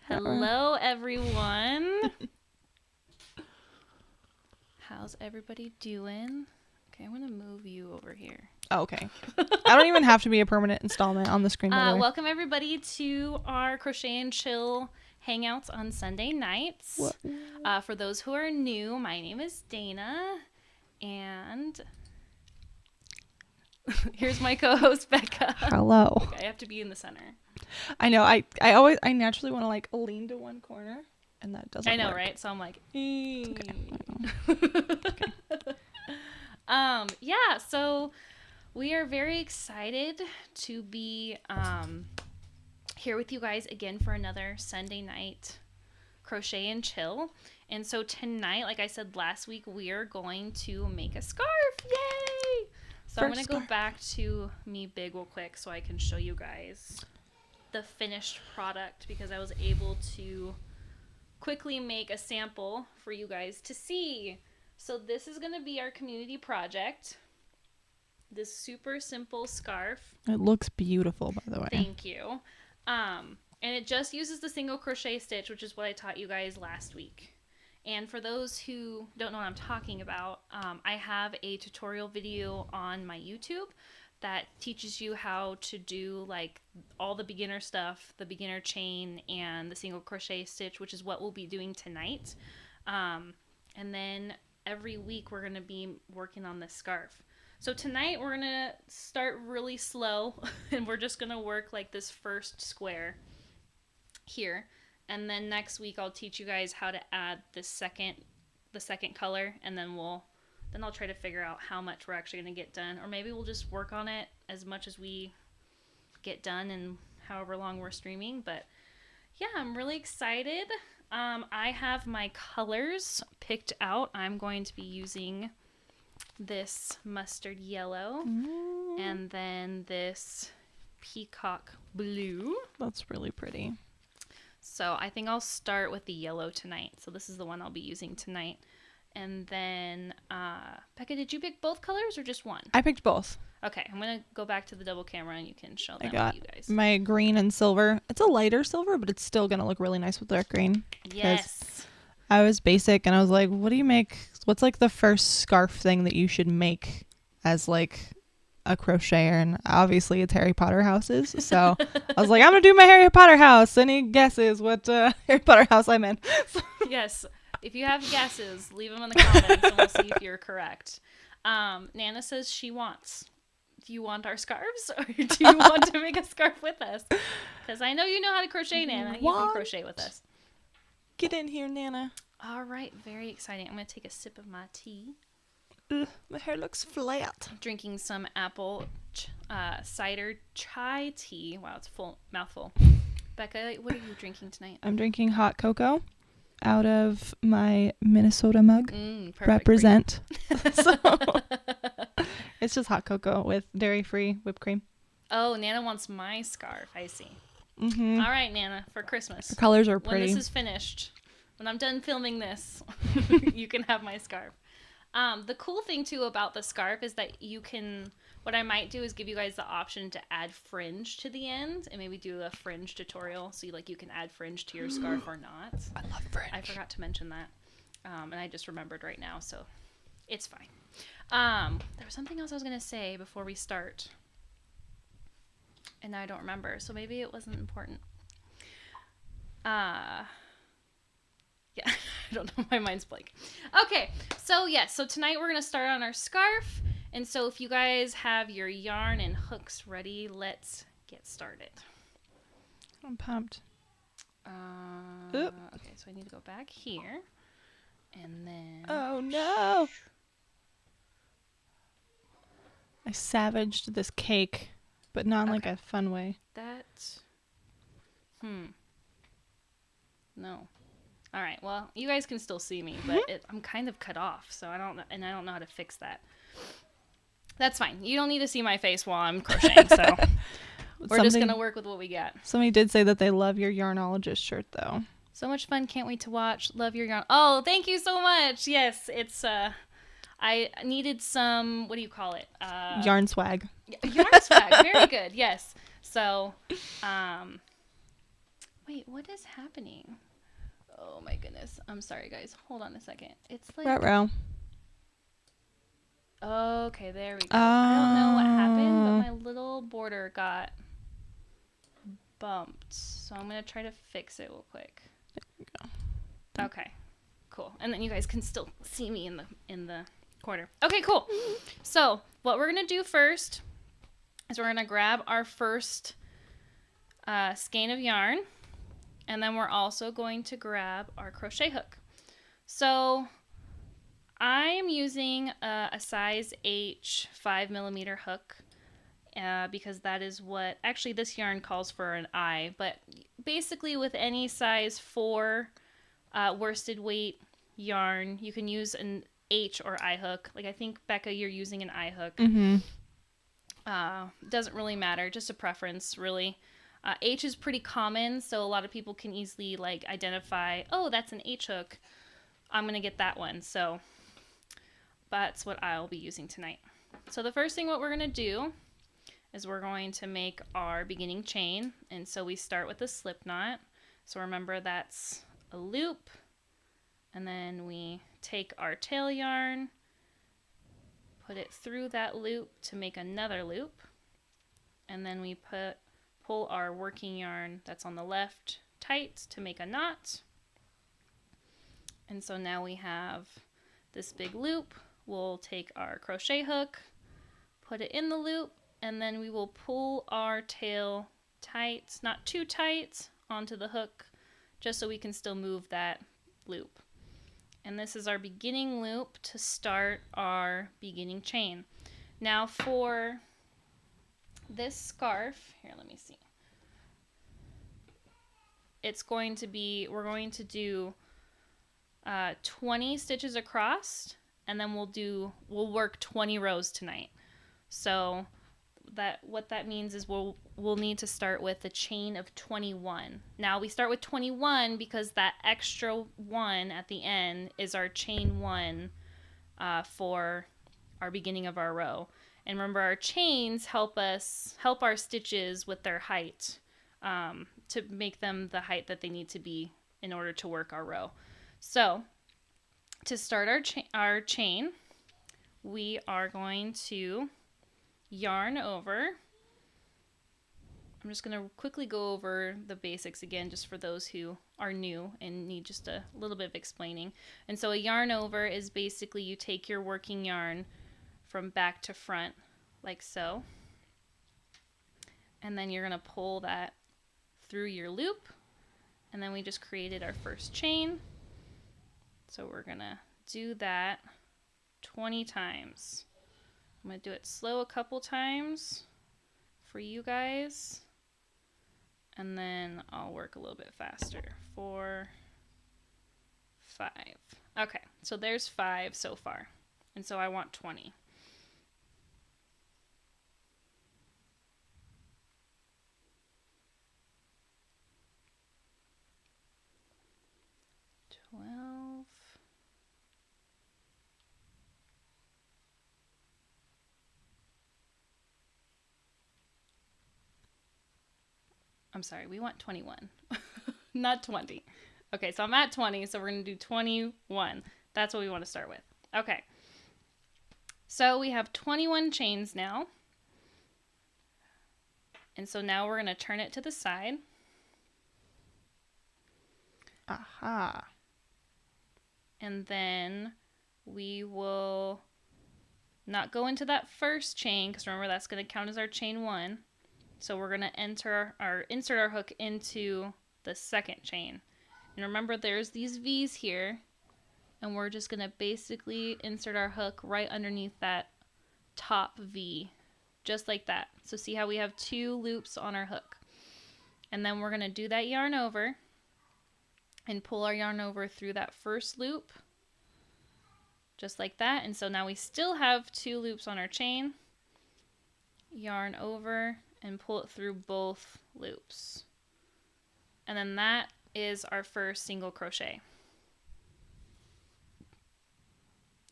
Hello, everyone. How's everybody doing? Okay, I'm going to move you over here. Oh, okay. I don't even have to be a permanent installment on the screen. Welcome, everybody, to our Crochet and Chill Hangouts on Sunday nights. For those who are new, my name is Dana, and here's my co-host, Becca. Hello. Okay, I have to be in the center. I know. I naturally want to like lean to one corner, and that doesn't. I know, work. right? So I'm like, Okay. yeah. So we are very excited to be here with you guys again for another Sunday night Crochet and Chill. And so tonight, like I said last week, we are going to make a scarf. Yay! So I'm going to go back to me big real quick so I can show you guys the finished product, because I was able to quickly make a sample for you guys to see. So this is going to be our community project. This super simple scarf. It looks beautiful, by the way. Thank you. And it just uses the single crochet stitch, which is what I taught you guys last week. And for those who don't know what I'm talking about, I have a tutorial video on my YouTube that teaches you how to do like all the beginner stuff, the beginner chain and the single crochet stitch, which is what we'll be doing tonight. And then every week we're going to be working on this scarf. So tonight we're going to start really slow and we're just going to work like this first square here. And then next week I'll teach you guys how to add the second color, and then I'll try to figure out how much we're actually going to get done. Or maybe we'll just work on it as much as we get done and however long we're streaming. But yeah, I'm really excited. I have my colors picked out. I'm going to be using this mustard yellow and then this peacock blue. That's really pretty. So I think I'll start with the yellow tonight. So this is the one I'll be using tonight. And then, Becca, did you pick both colors or just one? I picked both. Okay, I'm going to go back to the double camera and you can show them I got you guys. my green and silver. It's a lighter silver, but it's still going to look really nice with dark green. Yes. I was basic and I was like, what do you make? What's like the first scarf thing that you should make as like a crocheter? And obviously it's Harry Potter houses. So I was like, I'm going to do my Harry Potter house. Any guesses what Harry Potter house I'm in? Yes. If you have guesses, leave them in the comments and we'll see if you're correct. Nana says she wants. Do you want our scarves or do you want to make a scarf with us? Because I know you know how to crochet, Nana. You can crochet with us. Get in here, Nana. All right. Very exciting. I'm going to take a sip of my tea. My hair looks flat. Drinking some apple cider chai tea. Wow, it's full mouthful. Becca, what are you drinking tonight? I'm drinking hot cocoa out of my Minnesota mug. Represent. So it's just hot cocoa with dairy-free whipped cream. Oh, Nana wants my scarf. I see. Mm-hmm. All right, Nana, for Christmas. The colors are pretty. When this is finished, when I'm done filming this, you can have my scarf. The cool thing, too, about the scarf is that you can... What I might do is give you guys the option to add fringe to the end and maybe do a fringe tutorial. So you can add fringe to your scarf or not. I love fringe. I forgot to mention that. And I just remembered right now, so it's fine. There was something else I was going to say before we start. And now I don't remember. So maybe it wasn't important. Yeah, I don't know. My mind's blank. Okay, so so tonight we're going to start on our scarf. And so if you guys have your yarn and hooks ready, let's get started. I'm pumped. Okay, so I need to go back here. And then... Oh, no. I savaged this cake, but not in like a fun way. No. All right, well, you guys can still see me, but I'm kind of cut off, so I don't know how to fix that. That's fine. You don't need to see my face while I'm crocheting, so we're just going to work with what we got. Somebody did say that they love your yarnologist shirt, though. So much fun. Can't wait to watch. Love your yarn. Oh, thank you so much. Yes, it's, I needed some, what do you call it? Yarn swag. Yarn swag. Very good. Yes. So, Wait, what is happening? Oh my goodness. I'm sorry, guys. Hold on a second. It's like... Ruh-roh. Okay, there we go. I don't know what happened, but my little border got bumped. So I'm going to try to fix it real quick. There we go. Okay, cool. And then you guys can still see me in the corner. Okay, cool. So what we're going to do first is we're going to grab our first skein of yarn. And then we're also going to grab our crochet hook. So I'm using a size H 5mm hook because that is what, actually this yarn calls for an I, but basically with any size 4 worsted weight yarn, you can use an H or I hook. Like I think, Becca, you're using an I hook. Mm-hmm. Doesn't really matter, just a preference, really. H is pretty common, so a lot of people can easily like identify, oh, that's an H hook. I'm going to get that one. So that's what I'll be using tonight. So the first thing what we're going to do is we're going to make our beginning chain. And so we start with a slip knot. So remember that's a loop. And then we take our tail yarn, put it through that loop to make another loop. And then we pull our working yarn that's on the left tight to make a knot. And so now we have this big loop. We'll take our crochet hook, put it in the loop, and then we will pull our tail tight, not too tight, onto the hook, just so we can still move that loop. And this is our beginning loop to start our beginning chain. Now for this scarf, here, let me see. It's going to be, we're going to do 20 stitches across, and then we'll work 20 rows tonight. So what that means is we'll need to start with a chain of 21. Now we start with 21 because that extra one at the end is our chain 1 for our beginning of our row. And remember, our chains help our stitches with their height to make them the height that they need to be in order to work our row. So to start our chain, we are going to yarn over. I'm just going to quickly go over the basics again, just for those who are new and need just a little bit of explaining. And so a yarn over is basically you take your working yarn from back to front, like so. And then you're going to pull that through your loop. And then we just created our first chain. So we're going to do that 20 times. I'm going to do it slow a couple times for you guys. And then I'll work a little bit faster. 4, 5. Okay, so there's 5 so far. And so I want 20. I'm sorry, we want 21, not 20. Okay, so I'm at 20, so we're going to do 21. That's what we want to start with. Okay, so we have 21 chains now. And so now we're going to turn it to the side. Aha. And then we will not go into that first chain, because remember that's going to count as our chain 1. So we're going to insert our hook into the second chain. And remember there's these V's here, and we're just going to basically insert our hook right underneath that top V, just like that. So see how we have 2 loops on our hook. And then we're going to do that yarn over and pull our yarn over through that first loop, just like that. And so now we still have 2 loops on our chain. Yarn over and pull it through both loops. And then that is our first single crochet.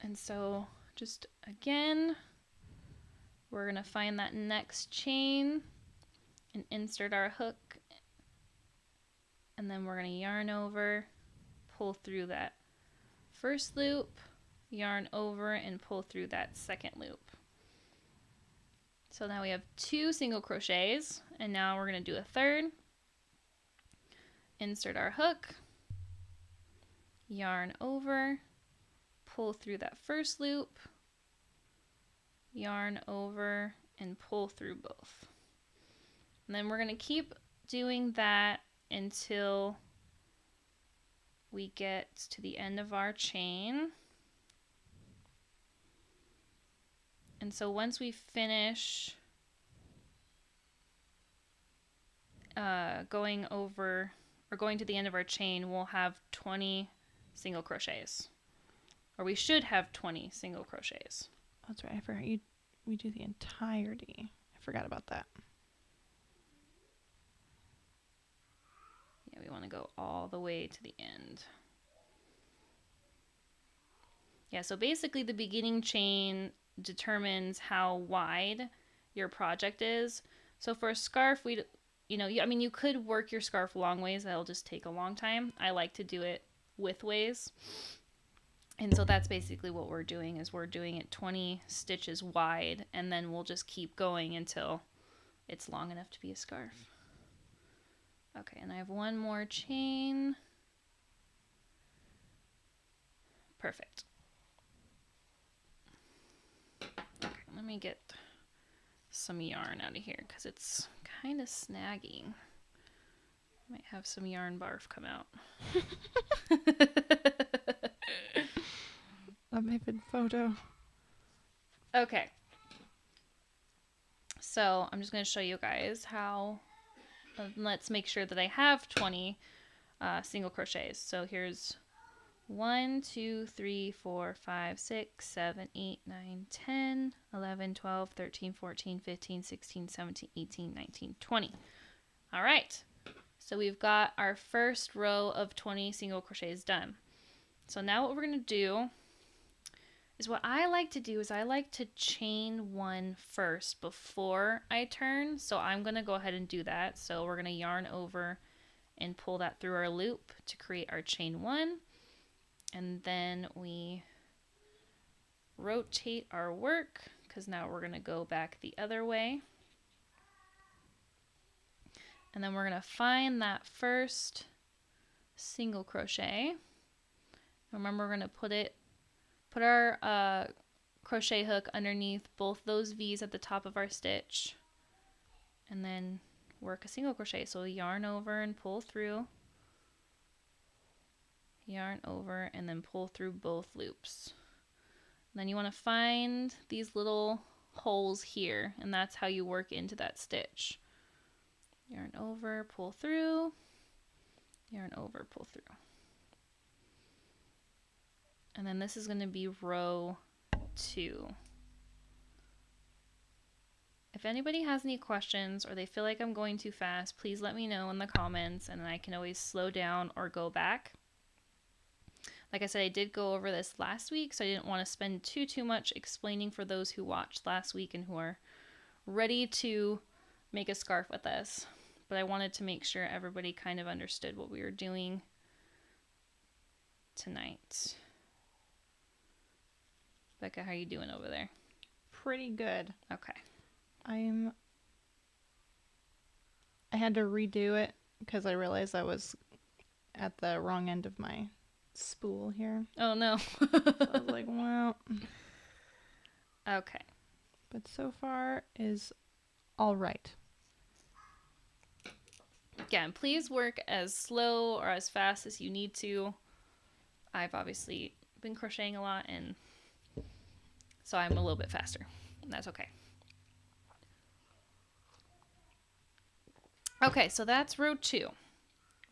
And so just again, we're going to find that next chain and insert our hook. and then we're going to yarn over, pull through that first loop, yarn over, and pull through that second loop. So now we have 2 single crochets, and now we're going to do a third. Insert our hook, yarn over, pull through that first loop, yarn over, and pull through both. And then we're going to keep doing that until we get to the end of our chain. And so once we finish going over or going to the end of our chain, we'll have 20 single crochets. Or we should have 20 single crochets. That's right. I forgot we do the entirety. I forgot about that. Yeah, we want to go all the way to the end. Yeah, so basically the beginning chain determines how wide your project is. So for a scarf, you could work your scarf long ways. That'll just take a long time. I like to do it width ways. And so that's basically what we're doing, is we're doing it 20 stitches wide, and then we'll just keep going until it's long enough to be a scarf. Okay, and I have one more chain. Perfect. Okay, let me get some yarn out of here because it's kind of snagging. Might have some yarn barf come out. A vivid photo. Okay. So I'm just going to show you guys how. Let's make sure that I have 20 single crochets. So here's 1, 2, 3, 4, 5, 6, 7, 8, 9, 10, 11, 12, 13, 14, 15, 16, 17, 18, 19, 20. All right. So we've got our first row of 20 single crochets done. So now what we're going to do is what I like to do is I like to chain 1 first before I turn. So I'm going to go ahead and do that. So we're going to yarn over and pull that through our loop to create our chain 1. And then we rotate our work because now we're going to go back the other way. And then we're going to find that first single crochet. Remember, we're going to put our crochet hook underneath both those V's at the top of our stitch, and then work a single crochet. So yarn over and pull through, yarn over, and then pull through both loops. And then you want to find these little holes here, and that's how you work into that stitch. Yarn over, pull through, yarn over, pull through. And then this is going to be row 2. If anybody has any questions or they feel like I'm going too fast, please let me know in the comments, and then I can always slow down or go back. Like I said, I did go over this last week, so I didn't want to spend too much explaining for those who watched last week and who are ready to make a scarf with us. But I wanted to make sure everybody kind of understood what we were doing tonight. Becca, how are you doing over there? Pretty good. Okay. I had to redo it because I realized I was at the wrong end of my spool here. Oh no. So I was like, well. Okay. But so far is all right. Yeah, and please work as slow or as fast as you need to. I've obviously been crocheting a lot, and so I'm a little bit faster. That's okay. Okay, so that's row 2.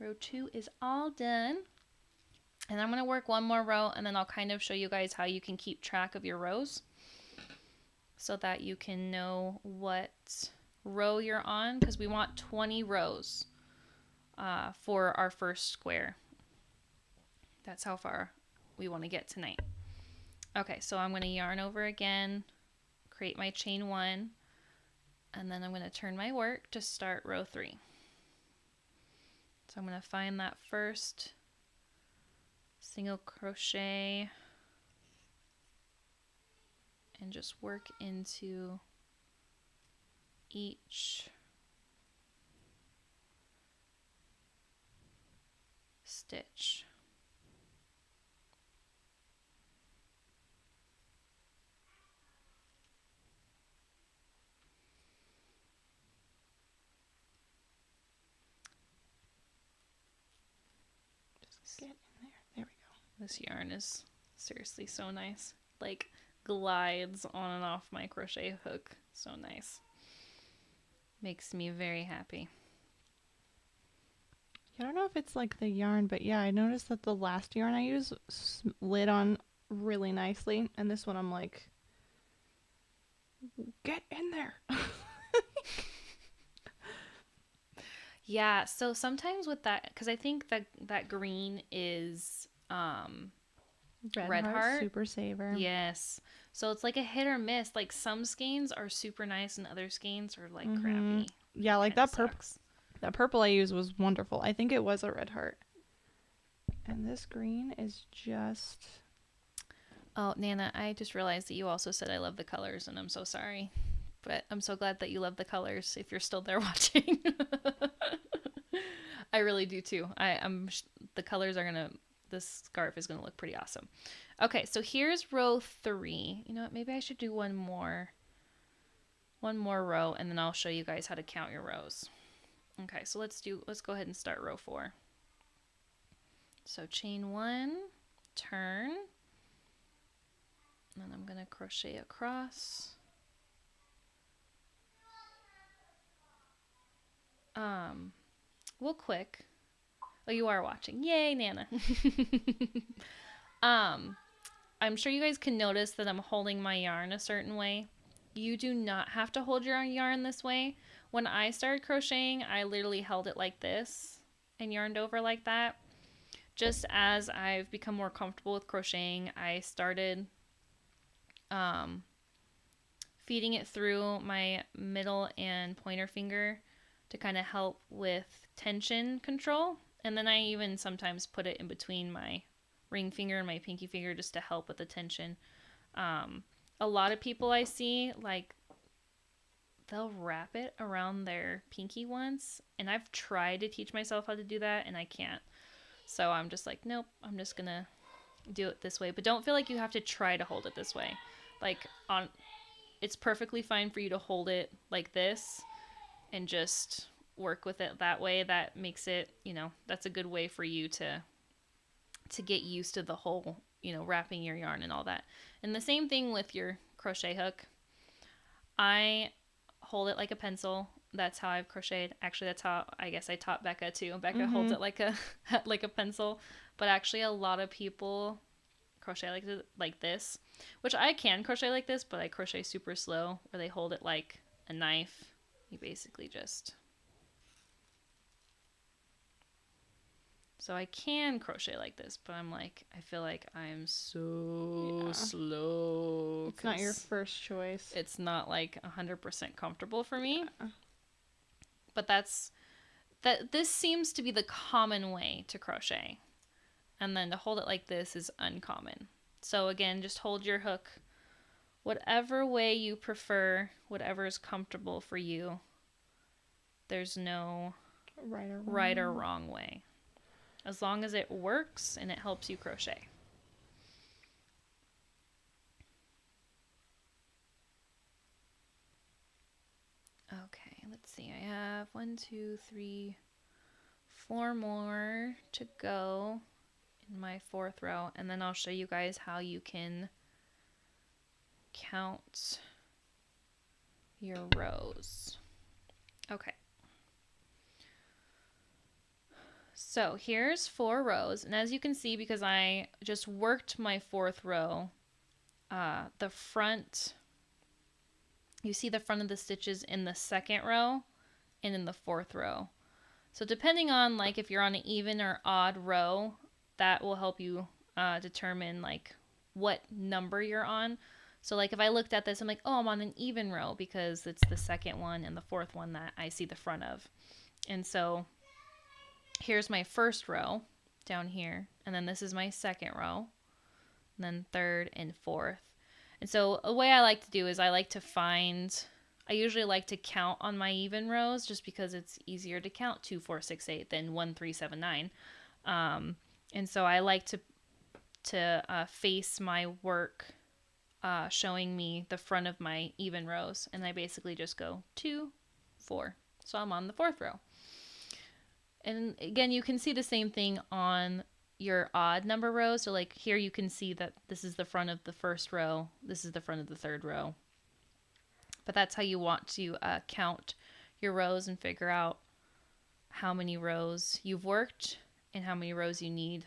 Row 2 is all done. And I'm going to work one more row, and then I'll kind of show you guys how you can keep track of your rows so that you can know what row you're on, because we want 20 rows for our first square. That's how far we want to get tonight. Okay, so I'm going to yarn over again, create my chain 1, and then I'm going to turn my work to start row 3. So I'm going to find that first single crochet and just work into each stitch. Just get in there. There we go. This yarn is seriously so nice. Like glides on and off my crochet hook. So nice. Makes me very happy. I don't know if it's like the yarn, but yeah, I noticed that the last yarn I used slid on really nicely, and this one I'm like, get in there. Yeah, so sometimes with that, because I think that green is Red Heart. Super Saver. Yes. So it's like a hit or miss. Like some skeins are super nice and other skeins are like crappy. Yeah, like Kinda that purple. That purple I used was wonderful. I think it was a Red Heart. And this green is just... Oh, Nana, I just realized that you also said I love the colors, and I'm so sorry. But I'm so glad that you love the colors if you're still there watching. I really do too. The colors are gonna, this scarf is gonna look pretty awesome. Okay, so here's row 3. You know what? Maybe I should do one more row, and then I'll show you guys how to count your rows. Okay, so let's go ahead and start row 4. So chain 1, turn, and then I'm gonna crochet across. Real quick. Oh, you are watching. Yay, Nana. I'm sure you guys can notice that I'm holding my yarn a certain way. You do not have to hold your yarn this way. When I started crocheting, I literally held it like this and yarned over like that. Just as I've become more comfortable with crocheting, I started feeding it through my middle and pointer finger to kind of help with tension control. And then I even sometimes put it in between my ring finger and my pinky finger just to help with the tension. A lot of people I see, like, they'll wrap it around their pinky once, and I've tried to teach myself how to do that, and I can't. So I'm just like, nope, I'm just gonna do it this way. But don't feel like you have to try to hold it this way. Like, it's perfectly fine for you to hold it like this and just work with it that way. That makes it, that's a good way for you to get used to the whole, wrapping your yarn and all that. And the same thing with your crochet hook. I hold it like a pencil. That's how I've crocheted. Actually, that's how I guess I taught Becca too. Becca holds it like a pencil, but actually a lot of people crochet like this, which I can crochet like this, but I crochet super slow, where they hold it like a knife. You basically just... So I can crochet like this, but I'm like, I feel like I'm so slow. It's not your first choice. It's not like 100% comfortable for me. But this seems to be the common way to crochet. And then to hold it like this is uncommon. So again, just hold your hook whatever way you prefer, whatever is comfortable for you. There's no right or wrong way. As long as it works and it helps you crochet. Okay, let's see. I have 1, 2, 3, 4 more to go in my 4th row, and then I'll show you guys how you can count your rows. Okay. So here's 4 rows, and as you can see, because I just worked my 4th row, the front, you see the front of the stitches in the 2nd row and in the 4th row. So depending on like if you're on an even or odd row, that will help you determine like what number you're on. So like if I looked at this, I'm like, oh, I'm on an even row because it's the 2nd one and the 4th one that I see the front of. And so here's my first row down here, and then this is my second row, and then third and fourth. And so the way I like to do is I usually like to count on my even rows just because it's easier to count 2, 4, 6, 8 than 1, 3, 7, 9. And so I like to face my work showing me the front of my even rows, and I basically just go 2, 4. So I'm on the fourth row. And again, you can see the same thing on your odd number rows. So like here you can see that this is the front of the first row, this is the front of the third row. But that's how you want to count your rows and figure out how many rows you've worked and how many rows you need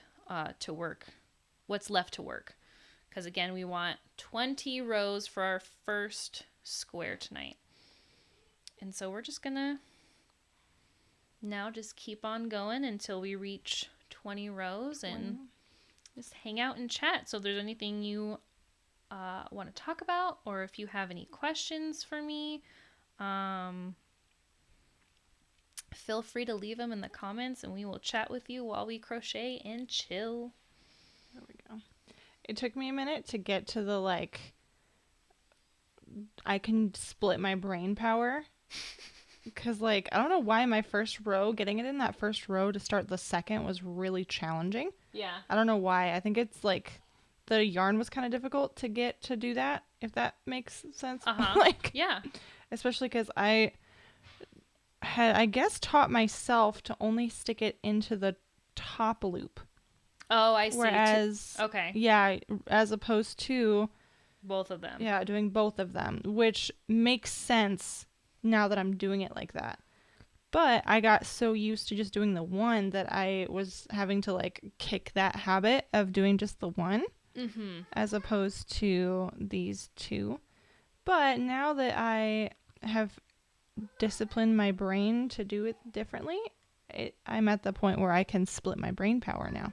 to work, what's left to work. Because again, we want 20 rows for our first square tonight. And so we're just gonna now just keep on going until we reach 20 rows and just hang out and chat. So if there's anything you want to talk about, or if you have any questions for me, feel free to leave them in the comments and we will chat with you while we crochet and chill. There we go. It took me a minute to get to the I can split my brain power. Because, I don't know why my first row, getting it in that first row to start the second was really challenging. Yeah. I don't know why. I think it's, the yarn was kind of difficult to get to do that, if that makes sense. Uh-huh. Yeah. Especially because I had, I guess, taught myself to only stick it into the top loop. Oh, I see. Whereas, okay. Yeah, as opposed to... both of them. Yeah, doing both of them, which makes sense now that I'm doing it like that. But I got so used to just doing the one that I was having to kick that habit of doing just the one as opposed to these two. But now that I have disciplined my brain to do it differently, I'm at the point where I can split my brain power now.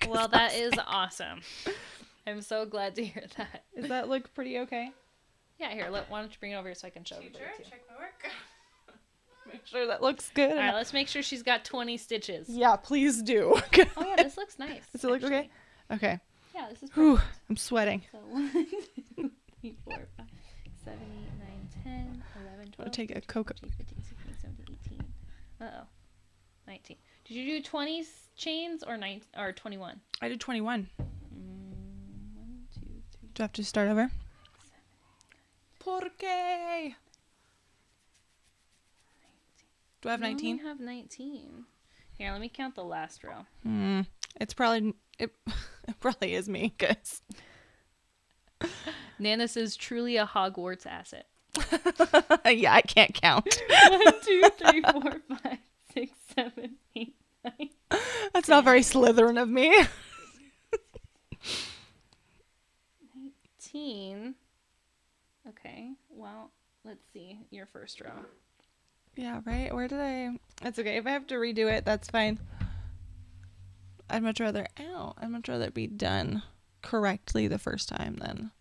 Well, that is awesome. I'm so glad to hear that. Does that look pretty okay? Yeah, here, why don't you bring it over here so I can show everybody too. Check my work. Make sure that looks good. All right, let's make sure she's got 20 stitches. Yeah, please do. Oh yeah, this looks nice. Does it look okay? Okay. Yeah, this is perfect. Whew, I'm sweating. So 1, 2, 3, 4, 5, 7, 8, 9, 10, 11, 12, take a 13, cocoa. 14, 15, 16, 17, 18. Uh-oh. 19. Did you do 20 chains or 21? I did 21. 1, 2, 3. Do I have to start over? Por qué? Do I have 19? I have 19. Here, let me count the last row. It probably is me, guys. Nana says truly a Hogwarts asset. Yeah, I can't count. 1, 2, 3, 4, 5, 6, 7, 8, 9. That's not very Slytherin of me. 19. Okay, well, let's see. Your first row. Yeah, right? Where did I... That's okay. If I have to redo it, that's fine. I'd much rather it be done correctly the first time than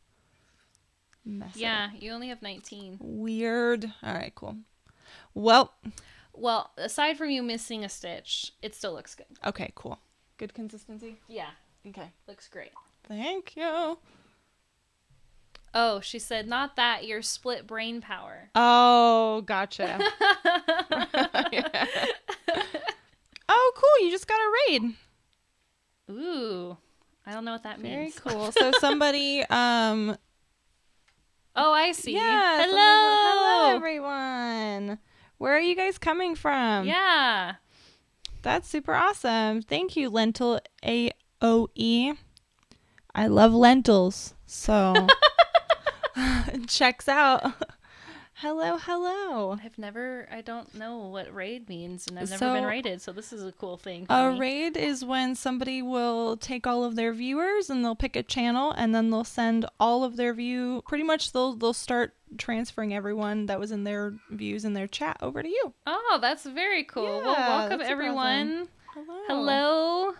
mess it up. You only have 19. Weird. All right, cool. Well, aside from you missing a stitch, it still looks good. okay, cool. Good consistency? Yeah, Okay. looks great. Thank you. Oh, she said, not that, your split brain power. Oh, gotcha. Yeah. Oh, cool. You just got a raid. Ooh, I don't know what that Very means. cool. So somebody, Oh, I see. yeah. Hello, everyone. Where are you guys coming from? Yeah. That's super awesome. Thank you, Lentil AOE. I love lentils. So checks out. Hello. I don't know what raid means, and I've never been raided, so this is a cool thing for A me. raid is when somebody will take all of their viewers and they'll pick a channel and then they'll send all of their pretty much they'll start transferring everyone that was in their views in their chat over to you. Oh, that's very cool. Yeah, Well, welcome that's super everyone. awesome. Hello.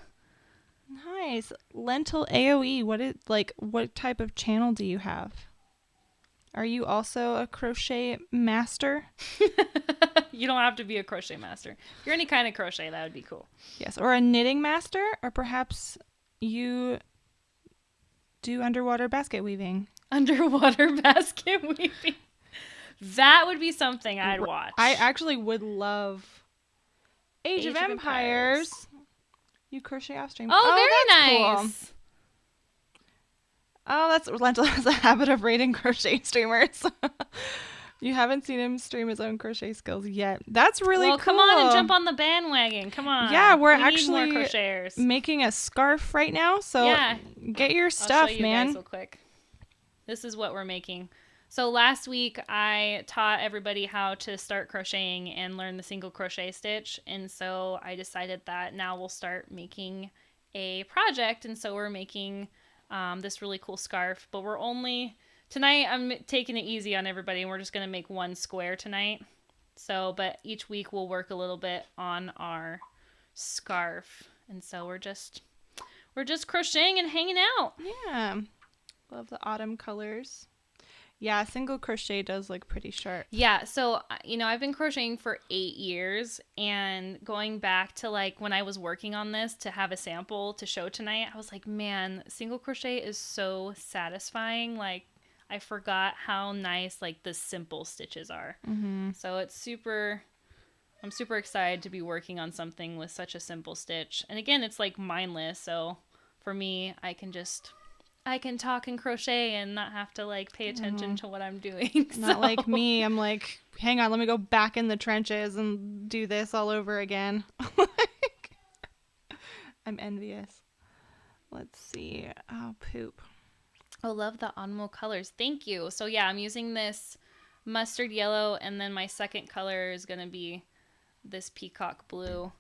Nice. Lentil AOE, what type of channel do you have? Are you also a crochet master? You don't have to be a crochet master. If you're any kind of crochet, that would be cool. Yes, or a knitting master, or perhaps you do underwater basket weaving. Underwater basket weaving. That would be something I'd watch. I actually would love Age of Empires. You crochet off stream. Oh, very nice. Cool. Oh, that's Lentil has a habit of rating crochet streamers. You haven't seen him stream his own crochet skills yet. That's really cool. Come on and jump on the bandwagon. Come on. Yeah, we need actually more crocheters. Making a scarf right now. So yeah. Get your stuff, I'll show you man. guys real quick. This is what we're making. So last week I taught everybody how to start crocheting and learn the single crochet stitch. And so I decided that now we'll start making a project. And so we're making this really cool scarf. But tonight I'm taking it easy on everybody. And we're just going to make one square tonight. So, but each week we'll work a little bit on our scarf. And so we're just crocheting and hanging out. Yeah. Love the autumn colors. Yeah, single crochet does look pretty sharp. Yeah, so, I've been crocheting for 8 years, and going back to, when I was working on this to have a sample to show tonight, I was like, man, single crochet is so satisfying. I forgot how nice, the simple stitches are. Mm-hmm. So I'm super excited to be working on something with such a simple stitch. And again, it's, mindless, so for me, I can talk and crochet and not have to pay attention to what I'm doing. Not like me. I'm like, hang on, let me go back in the trenches and do this all over again. I'm envious. Let's see. Oh, poop. Oh, love the autumnal colors. Thank you. So yeah, I'm using this mustard yellow, and then my second color is going to be this peacock blue.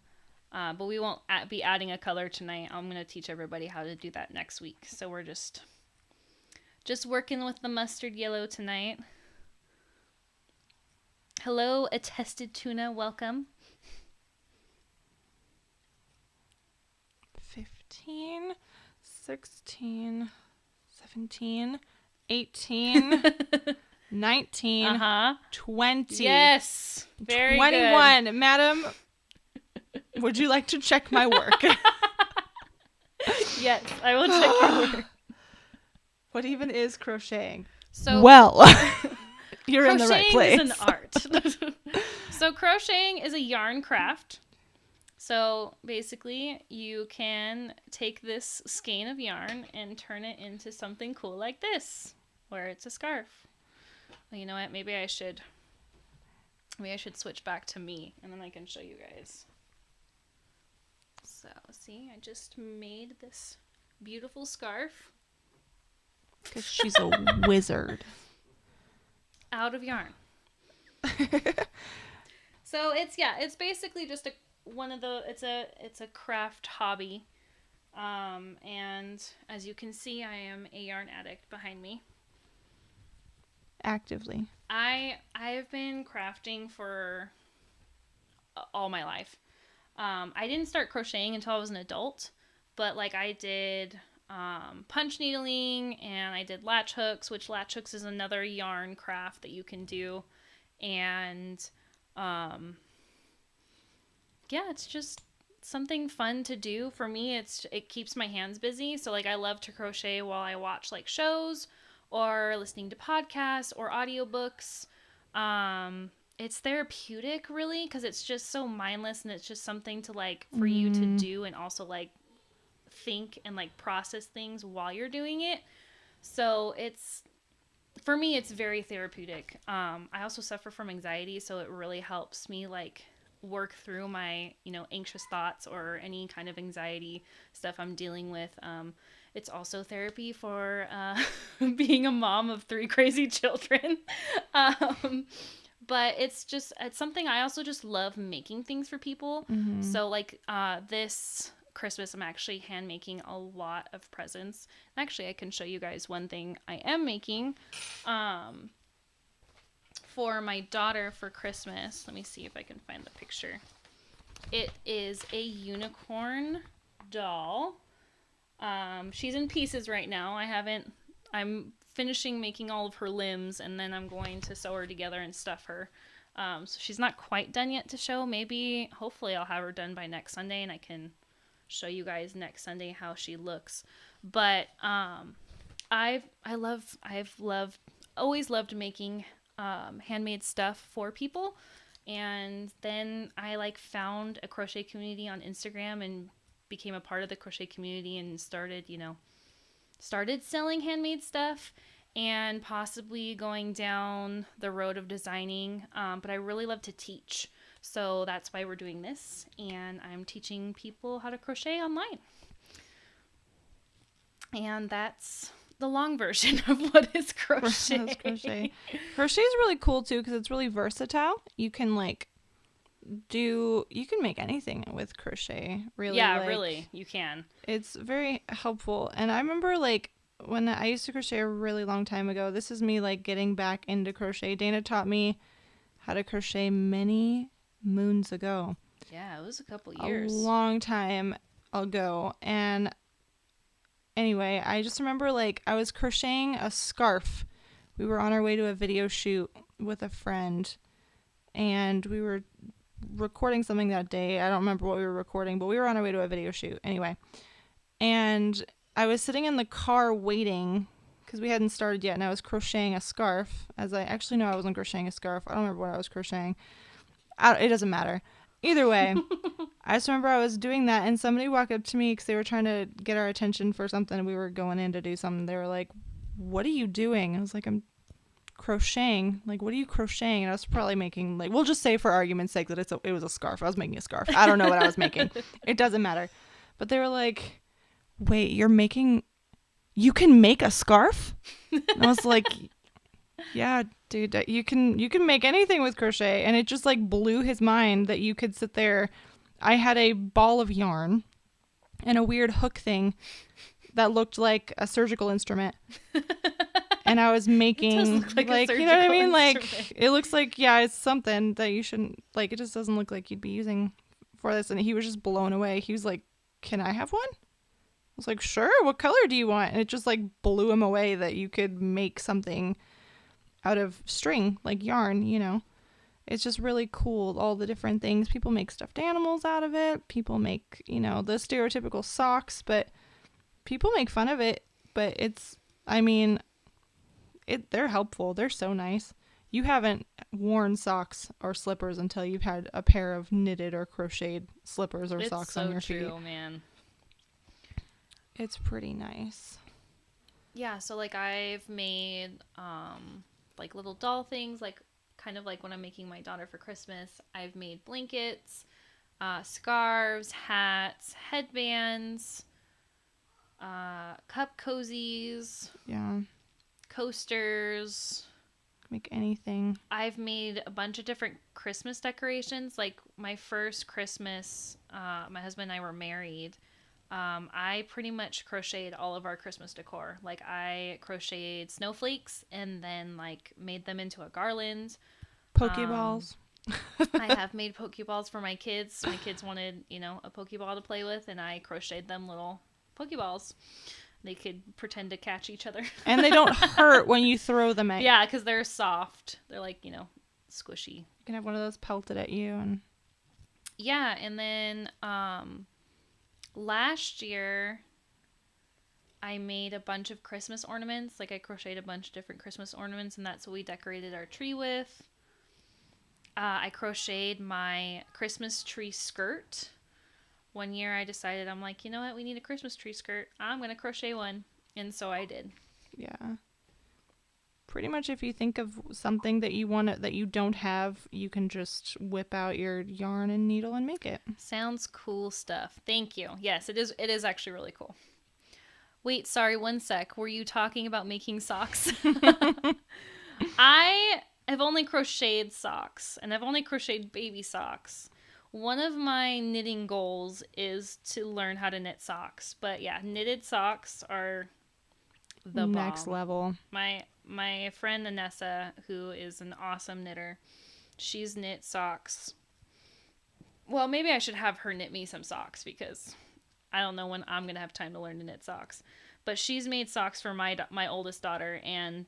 But we won't be adding a color tonight. I'm going to teach everybody how to do that next week. So we're just working with the mustard yellow tonight. Hello, Attested Tuna. Welcome. 15, 16, 17, 18, 19, 20. Yes. Very 21. good. Madam, would you like to check my work? Yes, I will check your work. What even is crocheting? So well, you're in the right place. Crocheting is an art. So crocheting is a yarn craft. So basically, you can take this skein of yarn and turn it into something cool like this, where it's a scarf. Well, you know what? Maybe I should switch back to me, and then I can show you guys. So, see, I just made this beautiful scarf. Because she's a wizard. Out of yarn. So it's basically just it's a craft hobby. And as you can see, I am a yarn addict behind me. Actively. I've been crafting for all my life. I didn't start crocheting until I was an adult, but I did punch needling, and I did latch hooks, which latch hooks is another yarn craft that you can do. And it's just something fun to do. For me, it keeps my hands busy. So I love to crochet while I watch shows or listening to podcasts or audiobooks. It's therapeutic, really, because it's just so mindless, and it's just something to for you to do, and also think and process things while you're doing it. So for me, it's very therapeutic. I also suffer from anxiety, so it really helps me work through my anxious thoughts or any kind of anxiety stuff I'm dealing with. It's also therapy for being a mom of 3 crazy children. But it's something I also just love making things for people. Mm-hmm. So this Christmas, I'm actually hand making a lot of presents. Actually, I can show you guys one thing I am making for my daughter for Christmas. Let me see if I can find the picture. It is a unicorn doll. She's in pieces right now. I'm finishing making all of her limbs, and then I'm going to sew her together and stuff her. So she's not quite done yet to show. Maybe, hopefully, I'll have her done by next Sunday, and I can show you guys next Sunday how she looks. But always loved making handmade stuff for people. And then I like found a crochet community on Instagram and became a part of the crochet community and started selling handmade stuff and possibly going down the road of designing. But I really love to teach. So that's why we're doing this. And I'm teaching people how to crochet online. And that's the long version of what is crochet. Crochet is really cool too because it's really versatile. You can make anything with crochet, really. Yeah, really, you can. It's very helpful. And I remember when I used to crochet a really long time ago. This is me getting back into crochet. Dana taught me how to crochet many moons ago. Yeah, it was a couple years. A long time ago. And anyway, I just remember I was crocheting a scarf. We were on our way to a video shoot with a friend, and we were recording something that day. I don't remember what we were recording, but we were on our way to a video shoot anyway. And I was sitting in the car waiting because we hadn't started yet, and I was crocheting a scarf. No, I wasn't crocheting a scarf. I don't remember what I was crocheting. It doesn't matter. Either way, I just remember I was doing that, and somebody walked up to me because they were trying to get our attention for something. We were going in to do something. They were like, "What are you doing?" I was like, "I'm crocheting." Like, "What are you crocheting?" And I was probably making, we'll just say for argument's sake that it was a scarf. I was making a scarf. I don't know what I was making. It doesn't matter. But they were like, "Wait, you can make a scarf?" And I was like, "Yeah, dude, you can make anything with crochet." And it just blew his mind that you could sit there. I had a ball of yarn and a weird hook thing that looked like a surgical instrument. And I was making you know what I mean? It looks it's something that you shouldn't it just doesn't look like you'd be using for this. And he was just blown away. He was like, "Can I have one?" I was like, "Sure, what color do you want?" And it just blew him away that you could make something out of string, yarn, It's just really cool, all the different things. People make stuffed animals out of it. People make, the stereotypical socks, but people make fun of it. But they're helpful. They're so nice. You haven't worn socks or slippers until you've had a pair of knitted or crocheted slippers or socks on your feet. It's so true, man. It's pretty nice. Yeah, so I've made little doll things, kind of like when I'm making my daughter for Christmas. I've made blankets, scarves, hats, headbands, cup cozies. Yeah. Coasters. Make anything. I've made a bunch of different Christmas decorations. My first Christmas, my husband and I were married. I pretty much crocheted all of our Christmas decor. I crocheted snowflakes and then made them into a garland. Pokeballs. I have made Pokeballs for my kids. My kids wanted, a Pokeball to play with, and I crocheted them little Pokeballs. They could pretend to catch each other. And they don't hurt when you throw them at you. Yeah, because they're soft. They're squishy. You can have one of those pelted at you. And yeah, and then last year I made a bunch of Christmas ornaments. I crocheted a bunch of different Christmas ornaments, and that's what we decorated our tree with. I crocheted my Christmas tree skirt. One year I decided, I'm like, you know what? We need a Christmas tree skirt. I'm going to crochet one. And so I did. Yeah. Pretty much if you think of something that you want that you don't have, you can just whip out your yarn and needle and make it. Sounds cool stuff. Thank you. Yes, it is actually really cool. Wait, sorry, one sec. Were you talking about making socks? I have only crocheted socks, and I've only crocheted baby socks. One of my knitting goals is to learn how to knit socks. But yeah, knitted socks are the next bomb. Level. My friend Anessa, who is an awesome knitter, she's knit socks. Well, maybe I should have her knit me some socks because I don't know when I'm going to have time to learn to knit socks. But she's made socks for my oldest daughter, and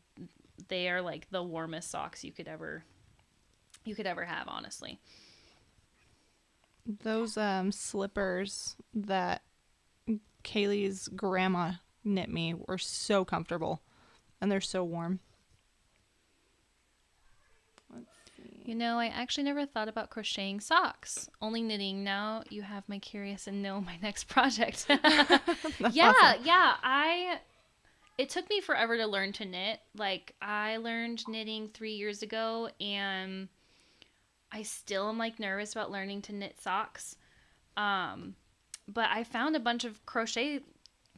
they are the warmest socks you could ever you could ever have, honestly. Those slippers that Kaylee's grandma knit me were so comfortable, and they're so warm. Let's see. You know, I actually never thought about crocheting socks, only knitting. Now you have my curious and know my next project. Yeah, awesome. yeah. It took me forever to learn to knit. Like, I learned knitting 3 years ago, and I still am like nervous about learning to knit socks. But I found a bunch of crochet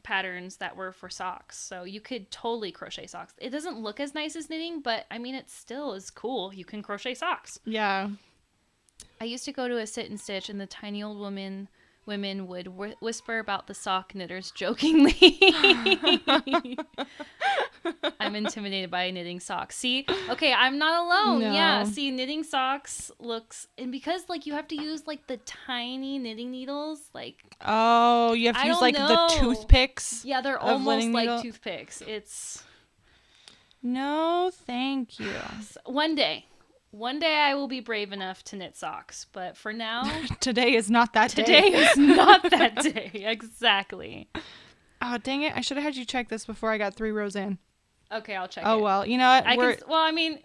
patterns that were for socks, so you could totally crochet socks. It doesn't look as nice as knitting, but I mean, it still is cool. You can crochet socks. Yeah. I used to go to a sit and stitch, and the tiny old women would whisper about the sock knitters jokingly. I'm intimidated by knitting socks. See? Okay, I'm not alone. No. Yeah, see, knitting socks looks... And because, like, you have to use, like, the tiny knitting needles, like... Oh, you have to I use, don't like, know. the toothpicks? Yeah, they're of almost knitting like needle? toothpicks. It's... No, thank you. One day I will be brave enough to knit socks, but for now... Today is not that day. Today is not that day. Exactly. Oh, dang it. I should have had you check this before I got 3 rows in. Okay, I'll check it. Oh, well. You know what? I mean,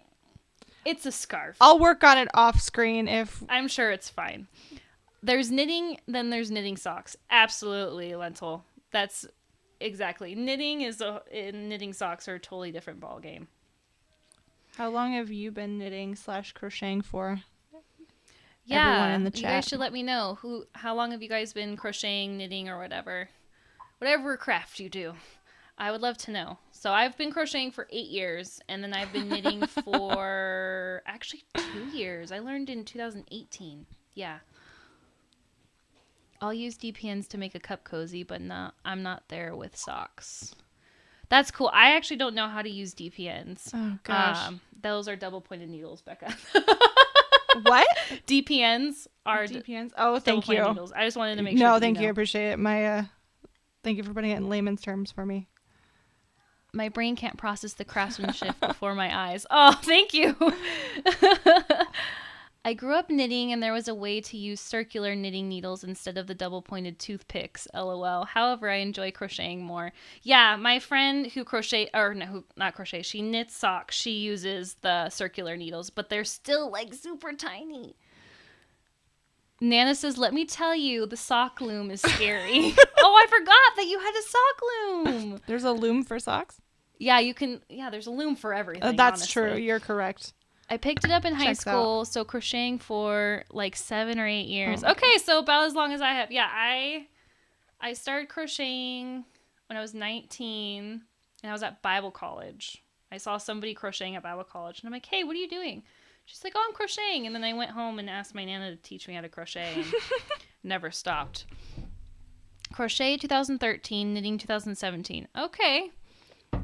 it's a scarf. I'll work on it off screen if... I'm sure it's fine. There's knitting, then there's knitting socks. Absolutely, Lentil. That's exactly. Knitting socks are a totally different ball game. How long have you been knitting / crocheting for? Yeah, Everyone in the you chat. guys should let me know how long have you guys been crocheting, knitting, or whatever craft you do. I would love to know. So I've been crocheting for 8 years, and then I've been knitting for actually 2 years. I learned in 2018. Yeah. I'll use DPNs to make a cup cozy, but I'm not there with socks. That's cool. I actually don't know how to use DPNs. Oh, gosh. Those are double pointed needles, Becca. What? DPNs are DPNs? Oh, thank double-pointed you. needles. I just wanted to make sure. No, that thank you. I know. appreciate it. Thank you for putting it in layman's terms for me. My brain can't process the craftsmanship before my eyes. Oh, thank you. I grew up knitting, and there was a way to use circular knitting needles instead of the double-pointed toothpicks. LOL. However, I enjoy crocheting more. Yeah, my friend who not crochet, she knits socks. She uses the circular needles, but they're still like super tiny. Nana says, let me tell you, the sock loom is scary. Oh, I forgot that you had a sock loom. There's a loom for socks? Yeah, you can. Yeah, there's a loom for everything. That's honestly. true. You're correct. I picked it up in high Checks school, so crocheting for like 7 or 8 years. Okay, so about as long as I have. Yeah, I started crocheting when I was 19, and I was at Bible college. I saw somebody crocheting at Bible college, and I'm like, hey, what are you doing? She's like, oh, I'm crocheting. And then I went home and asked my Nana to teach me how to crochet, and never stopped. Crochet 2013, knitting 2017. Okay.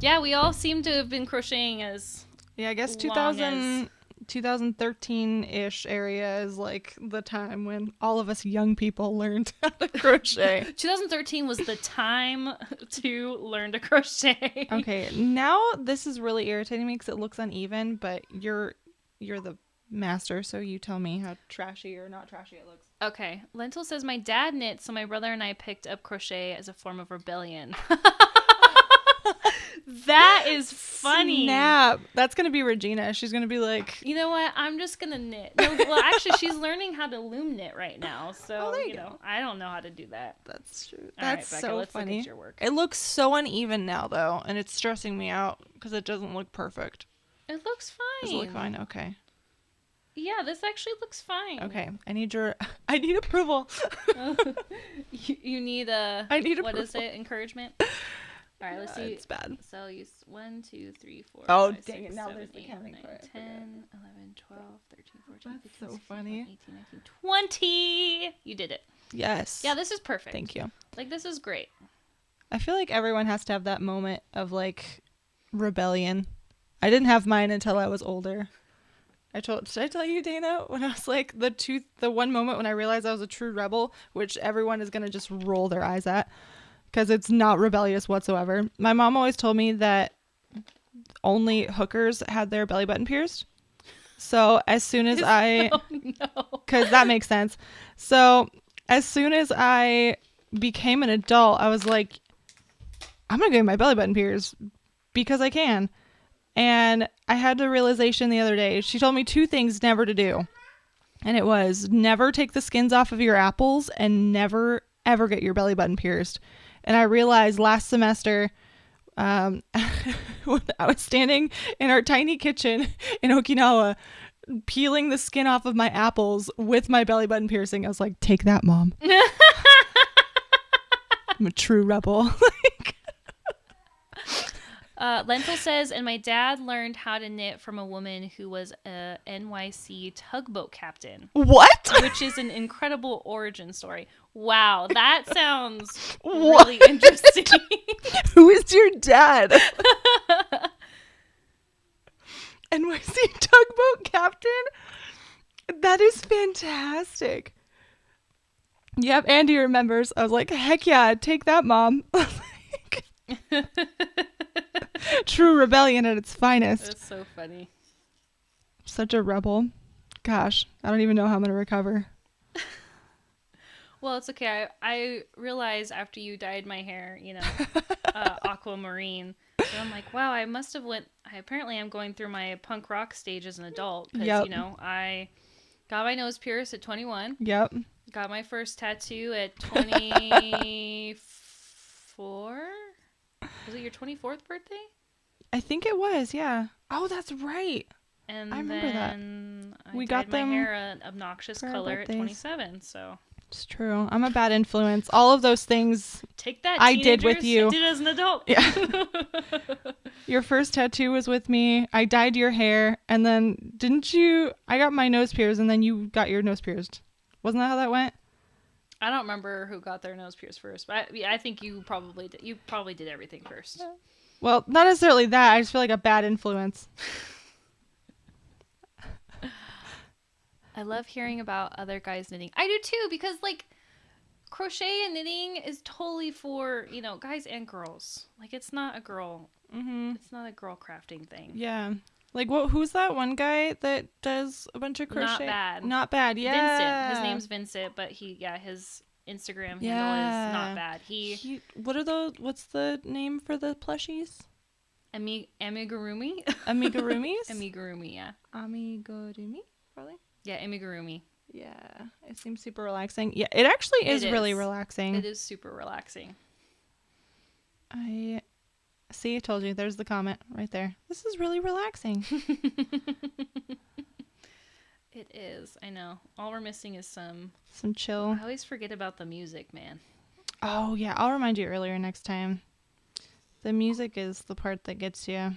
Yeah, we all seem to have been crocheting as... Yeah, I guess long as- 2013-ish area is like the time when all of us young people learned how to crochet. 2013 was the time to learn to crochet. Okay, now this is really irritating me because it looks uneven, but you're the master, so you tell me how trashy or not trashy it looks. Okay, Lentil says, my dad knit, so my brother and I picked up crochet as a form of rebellion. That is funny. Snap. That's going to be Regina. She's going to be like... You know what? I'm just going to knit. No, well, actually, she's learning how to loom knit right now. So, there you go. I don't know how to do that. That's true. All right, That's Becca, so let's funny. Look at your work. It looks so uneven now, though, and it's stressing me out because it doesn't look perfect. It looks fine. Does it look fine? Okay. Yeah, this actually looks fine. Okay. I need approval. You need a... I need What is approval. it? Encouragement? All right, let's see. It's bad. So you 1, 2, 3, 4. Oh, 5, dang it. 6, Now 7, there's the 8, counting 9, part. I 10, forgot. 11, 12, 13, 14, That's 15, so 16, funny. 17, 18, 19, 20. You did it. Yes. Yeah, this is perfect. Thank you. Like, this is great. I feel like everyone has to have that moment of, like, rebellion. I didn't have mine until I was older. Did I tell you, Dana, when I was like the one moment when I realized I was a true rebel, which everyone is going to just roll their eyes at because it's not rebellious whatsoever. My mom always told me that only hookers had their belly button pierced. So as soon as I, Oh no. because that makes sense. So as soon as I became an adult, I was like, I'm going to get my belly button pierced because I can. And I had the realization the other day. She told me 2 things never to do. And it was never take the skins off of your apples and never, ever get your belly button pierced. And I realized last semester, when I was standing in our tiny kitchen in Okinawa, peeling the skin off of my apples with my belly button piercing. I was like, take that, Mom. I'm a true rebel. Lentil says, and my dad learned how to knit from a woman who was a NYC tugboat captain. What? Which is an incredible origin story. Wow, that sounds really interesting. Who is your dad? NYC tugboat captain? That is fantastic. Yep, Andy remembers. I was like, heck yeah, take that, Mom. True rebellion at its finest. That's so funny. Such a rebel. Gosh, I don't even know how I'm going to recover. Well, it's okay. I realized after you dyed my hair, aquamarine, that I'm like, wow, I must have apparently I'm going through my punk rock stage as an adult. Because, Yep. I got my nose pierced at 21. Yep. Got my first tattoo at 24. Was it your 24th birthday? I think it was, yeah. Oh, that's right. And I remember that. We got my hair an obnoxious for our color at birthdays. 27. So It's true. I'm a bad influence. All of those things take that. I did with teenagers. you. I did as an adult. Yeah. Your first tattoo was with me. I dyed your hair. And then didn't you? I got my nose pierced and then you got your nose pierced. Wasn't that how that went? I don't remember who got their nose pierced first, but I think you probably did. You probably did everything first. Yeah. Well, not necessarily that. I just feel like a bad influence. I love hearing about other guys knitting. I do too, because crochet and knitting is totally for, guys and girls. It's not a girl. Mm-hmm. It's not a girl crafting thing. Yeah. Who's that one guy that does a bunch of crochet? Not bad. Not bad, yeah. Vincent. His name's Vincent, but his Instagram handle is not bad. What's the name for the plushies? Amigurumi? Amigurumis? Amigurumi, yeah. Amigurumi, probably? Yeah, amigurumi. Yeah, it seems super relaxing. Yeah, it actually is really relaxing. It is super relaxing. I told you. There's the comment right there. This is really relaxing. It is. I know. All we're missing is some chill. I always forget about the music, man. Oh, yeah. I'll remind you earlier next time. The music is the part that gets you.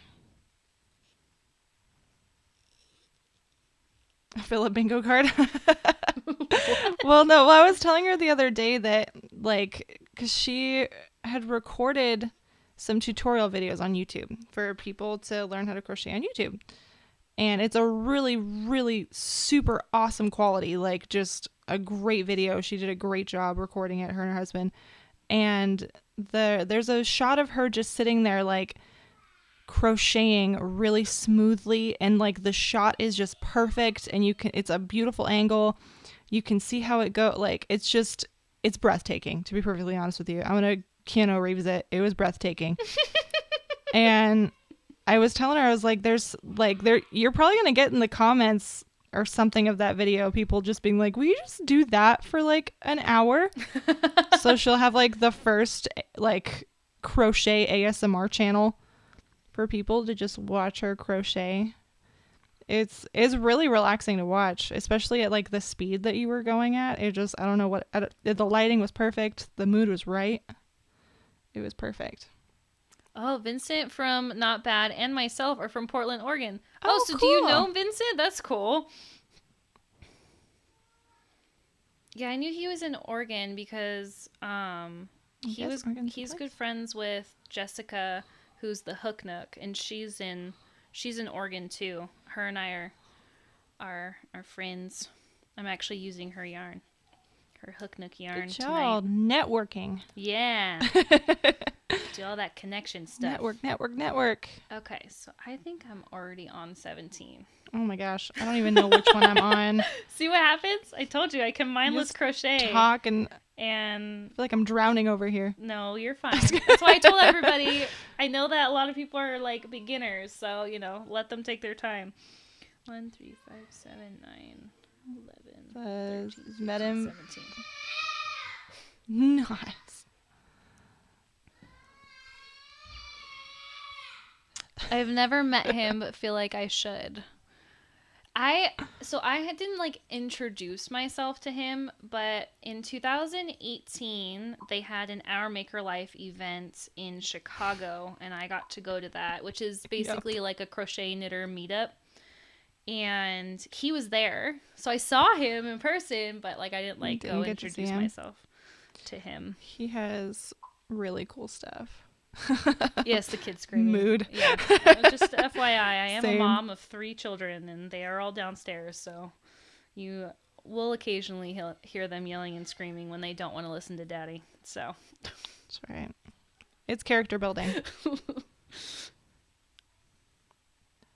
Fill a bingo card. Well, no. I was telling her the other day that, because she had recorded some tutorial videos on YouTube for people to learn how to crochet on YouTube. And it's a really, really super awesome quality. Just a great video. She did a great job recording it, her and her husband. And there's a shot of her just sitting there, crocheting really smoothly. And, the shot is just perfect. And it's a beautiful angle. You can see how it goes. It's breathtaking, to be perfectly honest with you. I'm going to Keanu Reeves it. It was breathtaking. And I was telling her, I was like, you're probably going to get in the comments or something of that video, people just being like, will you just do that for an hour? So she'll have the first crochet ASMR channel for people to just watch her crochet. It's really relaxing to watch, especially at the speed that you were going at. I don't know the lighting was perfect. The mood was right. It was perfect. Oh, Vincent from Not Bad and myself are from Portland, Oregon. Oh, so cool. Do you know Vincent? That's cool. Yeah, I knew he was in Oregon because he's good friends with Jessica, who's the Hook Nook, and she's in Oregon too. Her and I are friends. I'm actually using her yarn. Her Hook Nook yarn Good job. tonight. Networking. Yeah. Do all that connection stuff. Network. Okay, so I think I'm already on 17. Oh my gosh. I don't even know which one I'm on. See what happens? I told you I can mindless Just crochet. Talk and And I feel like I'm drowning over here. no, you're fine. That's why I told everybody. I know that a lot of people are like beginners, so let them take their time. 1, 3, 5, 7, 9, 11, 13, Met 14, him. 17. Nice. I've never met him, but feel like I should. I didn't like introduce myself to him, but in 2018 they had an Our Maker Life event in Chicago, and I got to go to that, which is basically like a crochet knitter meetup. And he was there, so I saw him in person, but like I didn't go introduce myself to him. He has really cool stuff. Yes, the kids screaming. Mood. Yeah. Just FYI, I am a mom of 3 children, and they are all downstairs, so you will occasionally hear them yelling and screaming when they don't want to listen to Daddy. So that's right. It's character building.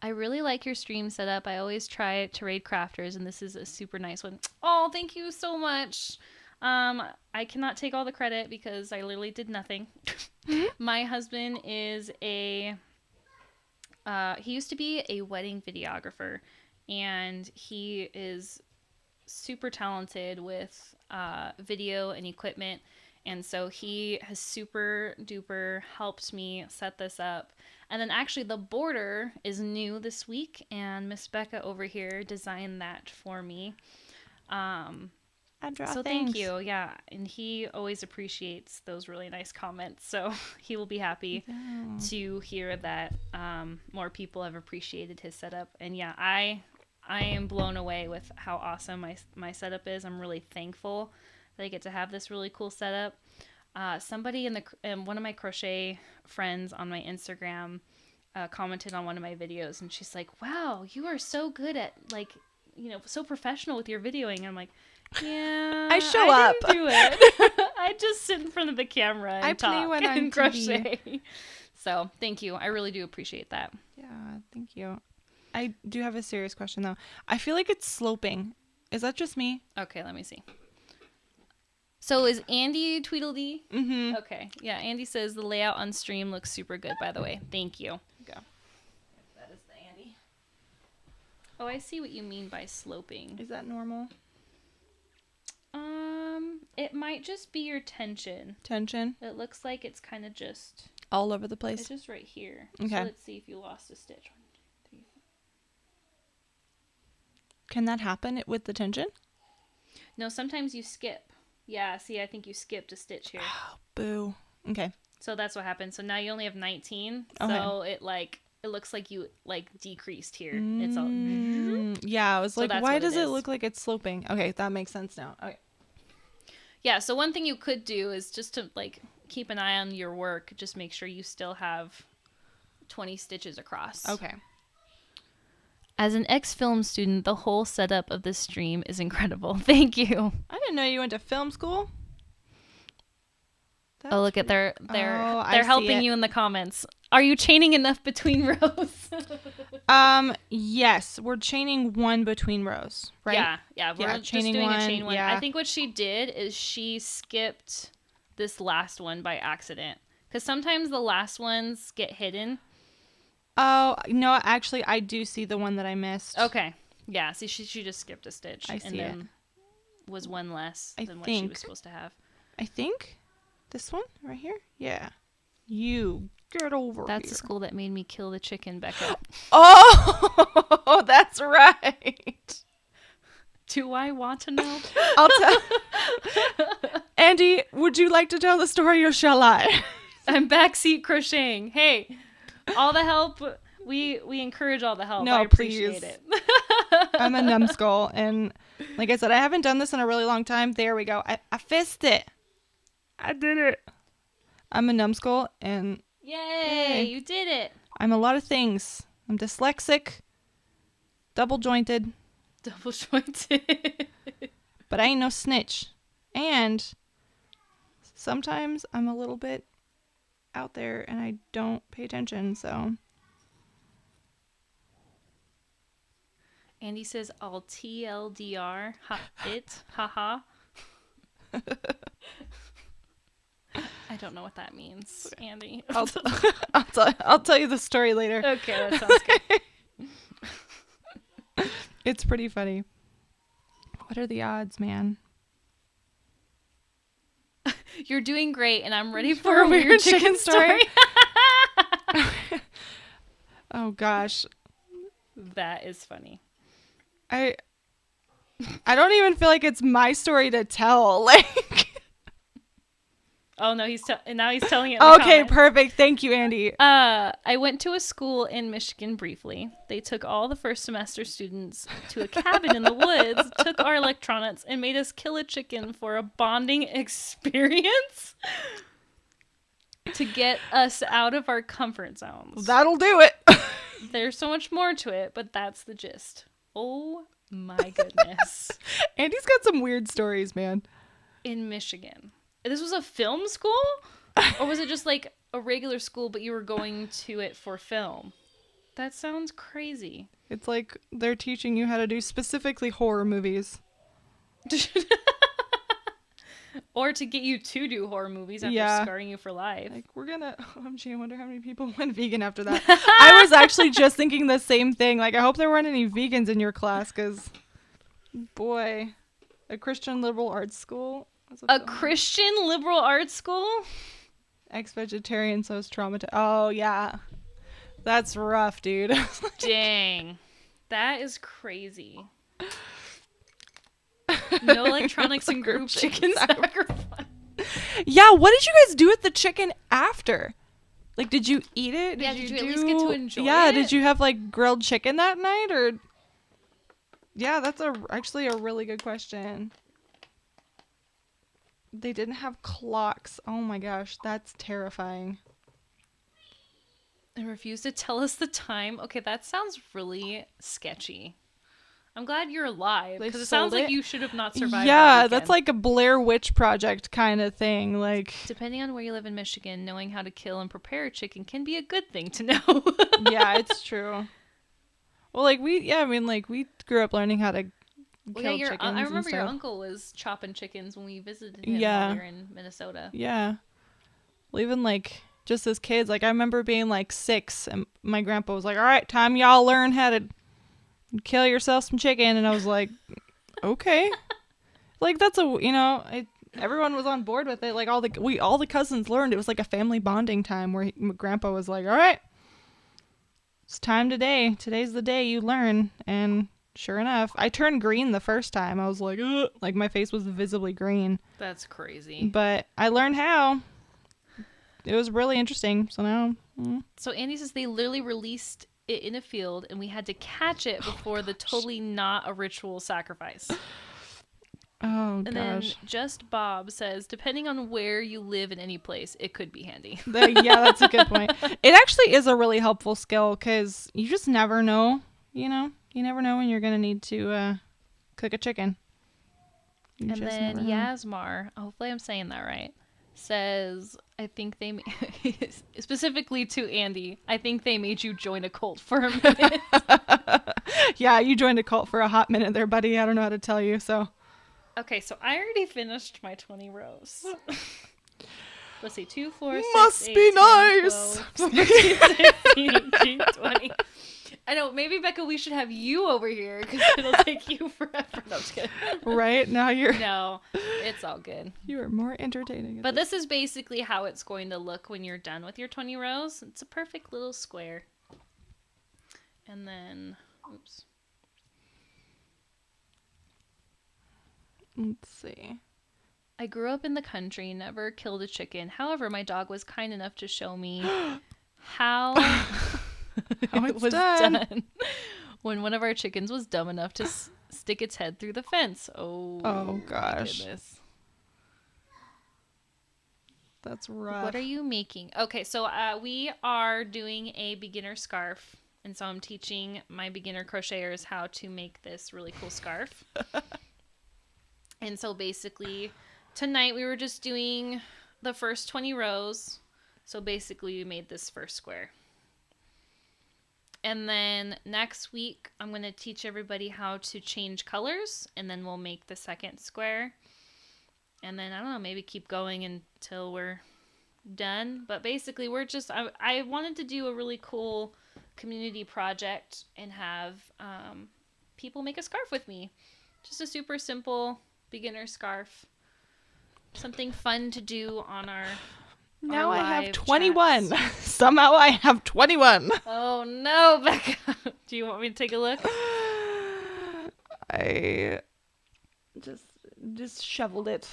I really like your stream setup. I always try to raid crafters, and this is a super nice one. Oh, thank you so much. I cannot take all the credit because I literally did nothing. My husband is he used to be a wedding videographer, and he is super talented with video and equipment. And so he has super duper helped me set this up. And then actually the border is new this week, and Miss Becca over here designed that for me. So thank you. Yeah. And he always appreciates those really nice comments. So he will be happy to hear that more people have appreciated his setup. And yeah, I am blown away with how awesome my setup is. I'm really thankful that I get to have this really cool setup. Somebody in one of my crochet friends on my Instagram commented on one of my videos, and she's like, "Wow, you are so good at so professional with your videoing." And I'm like, "Yeah, I show up. Didn't do it. I just sit in front of the camera and I talk play when I'm and crochet." So thank you. I really do appreciate that. Yeah, thank you. I do have a serious question though. I feel like it's sloping. Is that just me? Okay, let me see. So is Andy Tweedledee? Mm-hmm. Okay. Yeah, Andy says the layout on stream looks super good, by the way. Thank you. Go. That is the Andy. Oh, I see what you mean by sloping. Is that normal? It might just be your tension. Tension? It looks like it's kind of just... all over the place? It's just right here. Okay. So let's see if you lost a stitch. 1, 2, 3, 4. Can that happen with the tension? No, sometimes you skip. Yeah, see, I think you skipped a stitch here. Oh, boo. Okay. So that's what happened. So now you only have 19. Okay. So it looks like you decreased here. It's all... Yeah, I was like, why does it it look like it's sloping? Okay, that makes sense now. Okay. Yeah, so one thing you could do is just to keep an eye on your work. Just make sure you still have 20 stitches across. Okay. As an ex-film student, the whole setup of this stream is incredible. Thank you. I didn't know you went to film school. Oh, look at they're I helping you in the comments. Are you chaining enough between rows? Yes, we're chaining one between rows, right? Yeah, we're just doing a chain one. Yeah. I think what she did is she skipped this last one by accident, because sometimes the last ones get hidden. Oh, no, actually I do see the one that I missed. Okay. Yeah, see she just skipped a stitch. I see and then it. Was one less than what she was supposed to have. I think this one right here? Yeah. You get over here. That's the school that made me kill the chicken, Becca. Oh, that's right. Do I want to know? I'll tell. Andy, would you like to tell the story or shall I? I'm backseat crocheting. Hey, all the help. We encourage all the help. No, I appreciate it. I'm a numbskull, and like I said, I haven't done this in a really long time. There we go. I fixed it. I did it. I'm a numbskull, and yay, you did it. I'm a lot of things. I'm dyslexic, double jointed, but I ain't no snitch. And sometimes I'm a little bit out there, and I don't pay attention. So Andy says, "I'll TLDR it, haha." I don't know what that means, Andy. I'll tell you the story later. Okay, that sounds good. It's pretty funny. What are the odds, man? You're doing great, and I'm ready for a weird chicken story. Oh gosh, That is funny. I don't even feel like it's my story to tell. Like, Oh no, now he's telling it. In okay, the comments. perfect. Thank you, Andy. I went to a school in Michigan briefly. They took all the first semester students to a cabin in the woods, took our electronics, and made us kill a chicken for a bonding experience to get us out of our comfort zones. That'll do it. There's so much more to it, but that's the gist. Oh my goodness. Andy's got some weird stories, man. In Michigan. This was a film school? Or was it just like a regular school, but you were going to it for film? That sounds crazy. It's like they're teaching you how to do specifically horror movies. Or to get you to do horror movies after scarring you for life. Like, we're gonna... OMG, I wonder how many people went vegan after that. I was actually just thinking the same thing. Like, I hope there weren't any vegans in your class, because... Boy. A Christian liberal arts school... A Christian liberal arts school? Ex-vegetarian, so it's traumatized. Oh, yeah. That's rough, dude. Dang. That is crazy. No electronics and group chicken sacrifice. Yeah, what did you guys do with the chicken after? Like, did you eat it? Did you at least get to enjoy it? Yeah, did you have, like, grilled chicken that night, or... Yeah, that's actually a really good question. They didn't have clocks. Oh my gosh, that's terrifying. And refused to tell us the time. Okay, that sounds really sketchy. I'm glad you're alive, because it sounds like you should have not survived. Yeah, that's like a Blair Witch Project kind of thing. Like, depending on where you live in Michigan, knowing how to kill and prepare a chicken can be a good thing to know. Yeah, it's true. Well, like we grew up learning how to kill chickens. I remember and stuff. your uncle was chopping chickens when we visited him while we were in Minnesota. Yeah. Well, even like just as kids, like I remember being like 6 and my grandpa was like, "All right, time y'all learn how to kill yourself some chicken," and I was like, "Okay." Like that's everyone was on board with it. Like all the cousins learned. It was like a family bonding time where grandpa was like, "All right, it's time today. Today's the day you learn." And sure enough, I turned green the first time. I was like, ugh, like my face was visibly green. That's crazy. But I learned how. It was really interesting. So now. So Andy says they literally released it in a field and we had to catch it before the totally not a ritual sacrifice. Oh, and then Just Bob says, depending on where you live in any place, it could be handy. Yeah, that's a good point. It actually is a really helpful skill because you just never know, You never know when you're going to need to cook a chicken. And then Yasmar, hopefully I'm saying that right, says, I think they, specifically to Andy, I think they made you join a cult for a minute. Yeah, you joined a cult for a hot minute there, buddy. I don't know how to tell you, so. Okay, so I already finished my 20 rows. Let's see, 2, 4, 6, Must 8, be 10, nice. 12, 16, 17, 18, 20. I know, maybe, Becca, we should have you over here because it'll take you forever. No, I'm just kidding. Right? Now you're... No, it's all good. You are more entertaining. But this is basically how it's going to look when you're done with your 20 rows. It's a perfect little square. And then, oops. Let's see. I grew up in the country, never killed a chicken. However, my dog was kind enough to show me how... it was done when one of our chickens was dumb enough to stick its head through the fence. Oh gosh, goodness. That's rough. What are you making? Okay, so we are doing a beginner scarf, and so I'm teaching my beginner crocheters how to make this really cool scarf. And so basically tonight we were just doing the first 20 rows. So basically we made this first square. And then next week, I'm going to teach everybody how to change colors, and then we'll make the second square. And then, I don't know, maybe keep going until we're done. But basically, I wanted to do a really cool community project and have people make a scarf with me. Just a super simple beginner scarf. Something fun to do on our Now I have live 21. chats. Somehow I have 21. Oh no, Becca. Do you want me to take a look? I just shoveled it.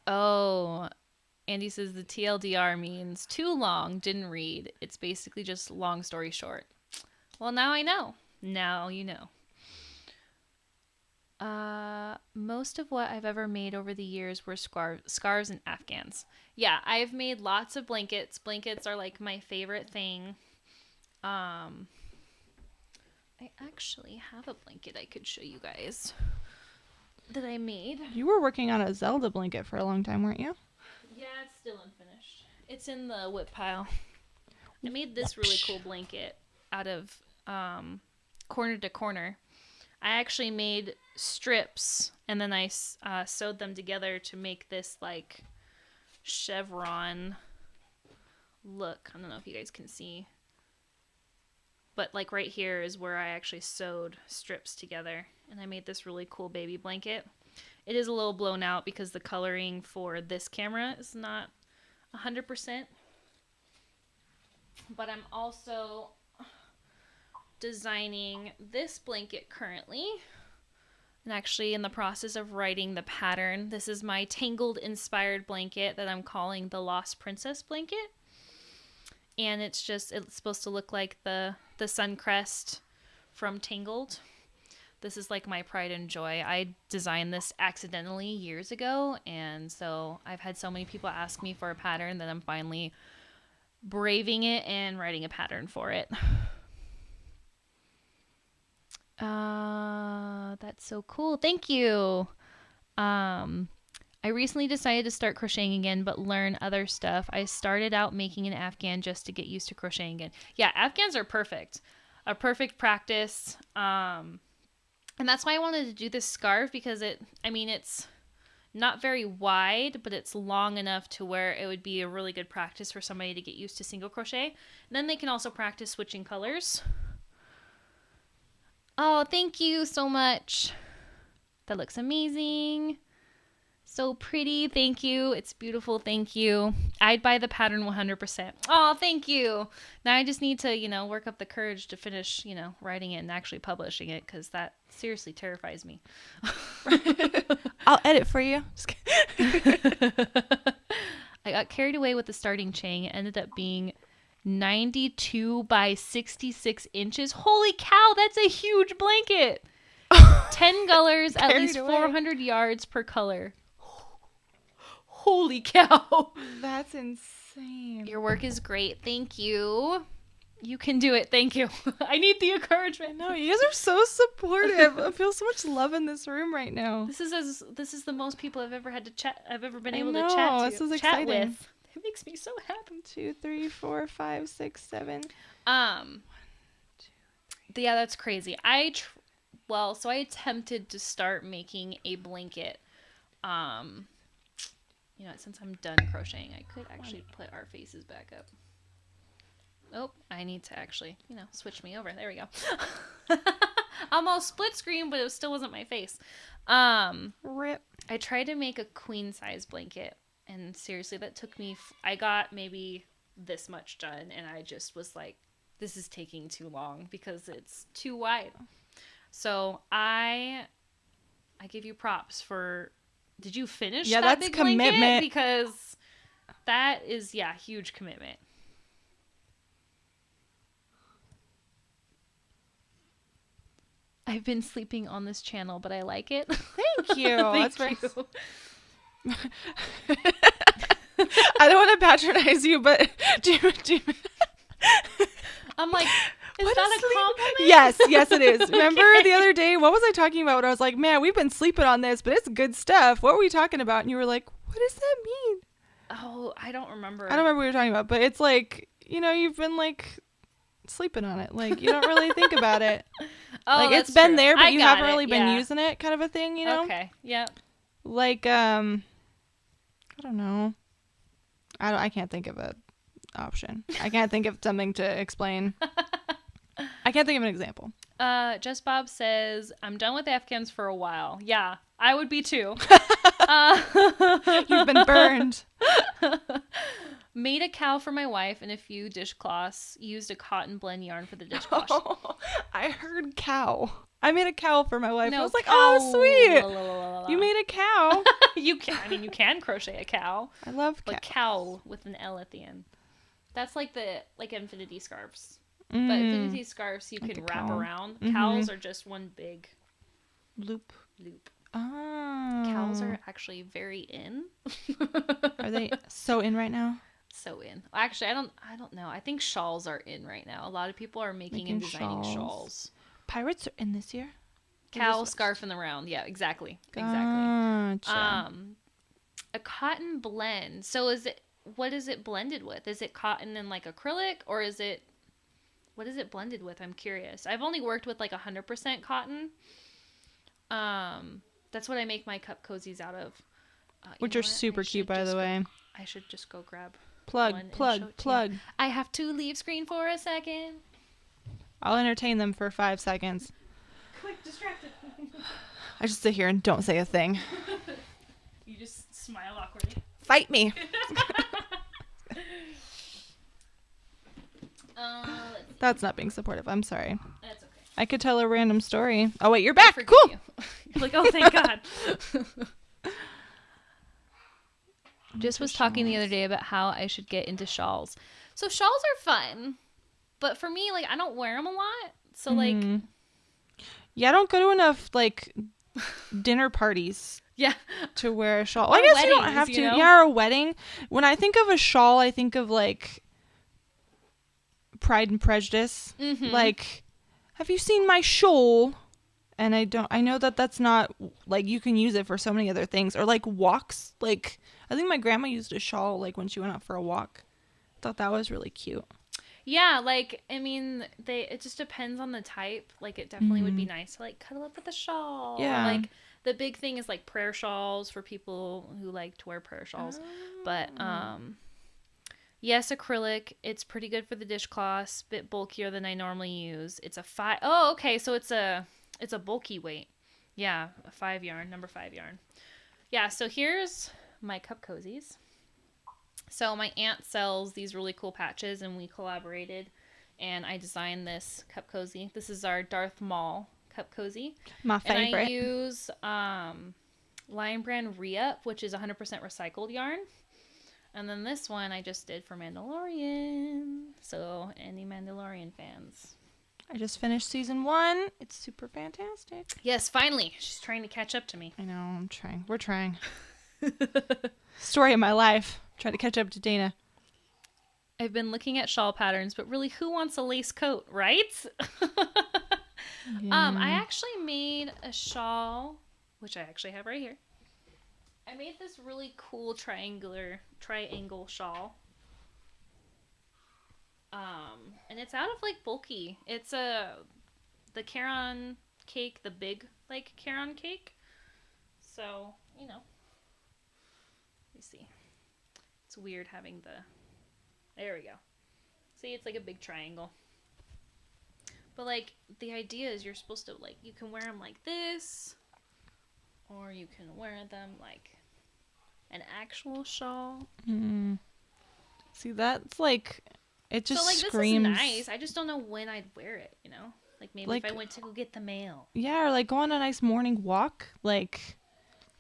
Oh, Andy says the TLDR means too long, didn't read. It's basically just long story short. Well, now I know. Now you know. Most of what I've ever made over the years were scarves and afghans. Yeah, I've made lots of blankets. Blankets are like my favorite thing. I actually have a blanket I could show you guys that I made. You were working on a Zelda blanket for a long time, weren't you? Yeah, it's still unfinished. It's in the whip pile. I made this really cool blanket out of corner to corner. I actually made strips, and then I sewed them together to make this like chevron look. I don't know if you guys can see, but like right here is where I actually sewed strips together, and I made this really cool baby blanket. It is a little blown out because the coloring for this camera is not 100%, but I'm also designing this blanket currently, and actually in the process of writing the pattern. This is my Tangled inspired blanket that I'm calling the Lost Princess blanket, and it's supposed to look like the sun crest from Tangled. This is like my pride and joy. I designed this accidentally years ago, and so I've had so many people ask me for a pattern that I'm finally braving it and writing a pattern for it. That's so cool. Thank you. I recently decided to start crocheting again, but learn other stuff. I started out making an Afghan just to get used to crocheting again. Yeah, Afghans are perfect. A perfect practice. And that's why I wanted to do this scarf, because it's not very wide, but it's long enough to where it would be a really good practice for somebody to get used to single crochet. And then they can also practice switching colors. Oh, thank you so much. That looks amazing. So pretty. Thank you. It's beautiful. Thank you. I'd buy the pattern 100%. Oh, thank you. Now I just need to, work up the courage to finish, writing it and actually publishing it, because that seriously terrifies me. I'll edit for you. I got carried away with the starting chain. It ended up being 92 by 66 inches. Holy cow, that's a huge blanket. 10 colors, at least 400 yards per color. Holy cow. That's insane. Your work is great. Thank you. You can do it. Thank you. I need the encouragement. No, you guys are so supportive. I feel so much love in this room right now. This is the most people I've ever had to chat. I've ever been able to This is chat exciting. with. It makes me so happy. 2, 3, 4, 5, 6, 7. 1, 2, 3. Yeah, that's crazy. So I attempted to start making a blanket. Since I'm done crocheting, I could actually put our faces back up. Oh, I need to actually, switch me over. There we go. Almost split screen, but it still wasn't my face. Rip. I tried to make a queen size blanket, and seriously, that took me, I got maybe this much done, and I just was like, this is taking too long because it's too wide. So I give you props for, did you finish that that's big blanket? commitment. Because that is, huge commitment. I've been sleeping on this channel, but I like it. Thank you. Thank That's you. I don't want to patronize you, but do you I'm like, is What that is a compliment? Yes, it is. Remember the other day, what was I talking about? When I was like, man, we've been sleeping on this, but it's good stuff. What were we talking about? And you were like, what does that mean? Oh, I don't remember. I don't remember what you were talking about, but it's like, you've been like sleeping on it. Like, you don't really think about it. Oh, like, that's it's been true. there, but I you got haven't really it, been yeah. using it, kind of a thing, you know? Okay. Yep. Like, I don't know. I can't think of a option. I can't think of something to explain. I can't think of an example. Just Bob says, I'm done with AFCAMs for a while. Yeah, I would be too. You've been burned. Made a cow for my wife and a few dishcloths. Used a cotton blend yarn for the dishcloth. Oh, I heard cow. I made a cow for my wife. No, I was like, cow. oh, sweet. La, la, la, la. You made a cow. You can crochet a cow. I love But cow. cowl with an L at the end. That's like infinity scarves. But Mm. infinity scarves you Like can a wrap cowl. around. Mhm. Cowls are just one big Loop. loop. Oh. Cows are actually very in. Are they so in right now? So in. Actually, I don't know. I think shawls are in right now. A lot of people are making and designing shawls. Pirates are in this year. Cowl, scarf, and the round. Yeah, exactly. Gotcha. A cotton blend. So what is it blended with? Is it cotton and like acrylic, or what is it blended with? I'm curious. I've only worked with like 100% cotton. That's what I make my cup cozies out of. Which are super cute, by the way. I should just go grab Plug. plug. I have to leave screen for a second. I'll entertain them for 5 seconds. Quick, distracted. I just sit here and don't say a thing. You just smile awkwardly. Fight me. That's not being supportive. I'm sorry. That's okay. I could tell a random story. Oh, wait, you're back. Forgive Cool. you. You're like, oh, thank God. Just was talking the other day about how I should get into shawls. So shawls are fun, but for me, like, I don't wear them a lot. So like, yeah, I don't go to enough like dinner parties. Yeah, to wear a shawl. Or I guess you don't weddings, have to. you know? Yeah, or a wedding. When I think of a shawl, I think of like Pride and Prejudice. Mm-hmm. Like, have you seen my shawl? And I know that that's not, like, you can use it for so many other things. Or, like, walks. Like, I think my grandma used a shawl, like, when she went out for a walk. I thought that was really cute. Yeah, like, I mean, it just depends on the type. Like, it definitely would be nice to, like, cuddle up with a shawl. Yeah. Like, the big thing is, like, prayer shawls for people who like to wear prayer shawls. But, yes, acrylic. It's pretty good for the dishcloths. Bit bulkier than I normally use. It's a 5. Oh, okay, so it's a bulky weight. Yeah, a 5 yarn, number 5 yarn. Yeah, so here's my cup cozies. So my aunt sells these really cool patches, and we collaborated, and I designed this cup cozy. This is our Darth Maul cup cozy. My favorite. And I use Lion Brand Re-Up, which is 100% recycled yarn. And then this one I just did for Mandalorian. So any Mandalorian fans. I just finished season 1. It's super fantastic. Yes, finally. She's trying to catch up to me. I know, I'm trying. We're trying. Story of my life. Trying to catch up to Dana. I've been looking at shawl patterns, but really, who wants a lace coat, right? I actually made a shawl, which I actually have right here. I made this really cool triangle shawl. And it's out of like bulky. It's the Caron cake, the big like Caron cake. So, you know. Let me see. It's weird having there we go. See, it's like a big triangle. But like the idea is you're supposed to like, you can wear them like this, or you can wear them like an actual shawl. See, that's like, it just so like screams. this is nice. I just don't know when I'd wear it, you know? Like maybe Like, if I went to go get the mail. Yeah, or like go on a nice morning walk. Like,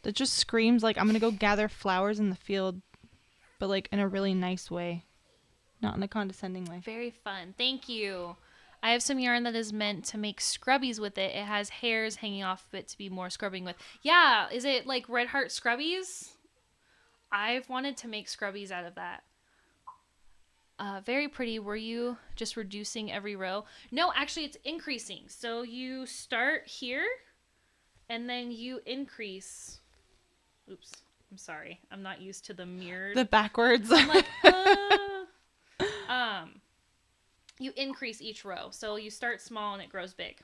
that just screams like I'm gonna go gather flowers in the field, but like in a really nice way, not in a condescending way. Very fun. Thank you. I have some yarn that is meant to make scrubbies with it. It has hairs hanging off of it to be more scrubbing with. Yeah, is it like Red Heart scrubbies? I've wanted to make scrubbies out of that. Very pretty. Were you just reducing every row? No, actually it's increasing. So you start here and then you increase. Oops. I'm sorry. I'm not used to the mirrored. The backwards. I'm like, you increase each row. So you start small and it grows big.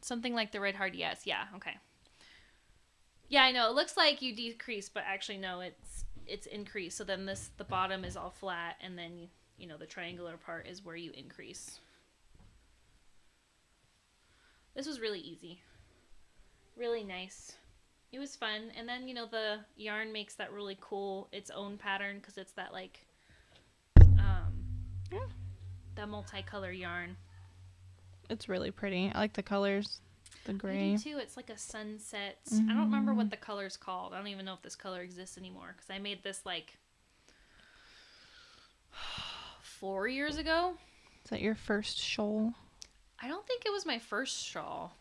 Something like the red heart, yes. Yeah, okay. Yeah, I know. It looks like you decrease, but actually no, it's increased. So then the bottom is all flat, and then the triangular part is where you increase. This was really easy. Really nice. It was fun. And then, the yarn makes that really cool its own pattern because it's that like Yeah. that multicolor yarn. It's really pretty. I like the colors. The gray. I do too. It's like a sunset. I don't remember what the color's called. I don't even know if this color exists anymore because I made this like 4 years ago. Is that your first shawl? I don't think it was my first shawl.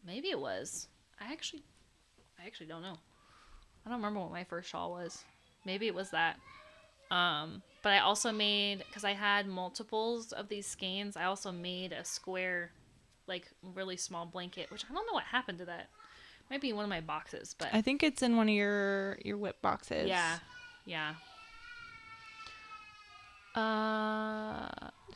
Maybe it was. I actually don't know. I don't remember what my first shawl was. Maybe it was that. But I also made, because I had multiples of these skeins, I also made a square, like really small blanket, which I don't know what happened to that. Might be in one of my boxes, but I think it's in one of your whip boxes. yeah.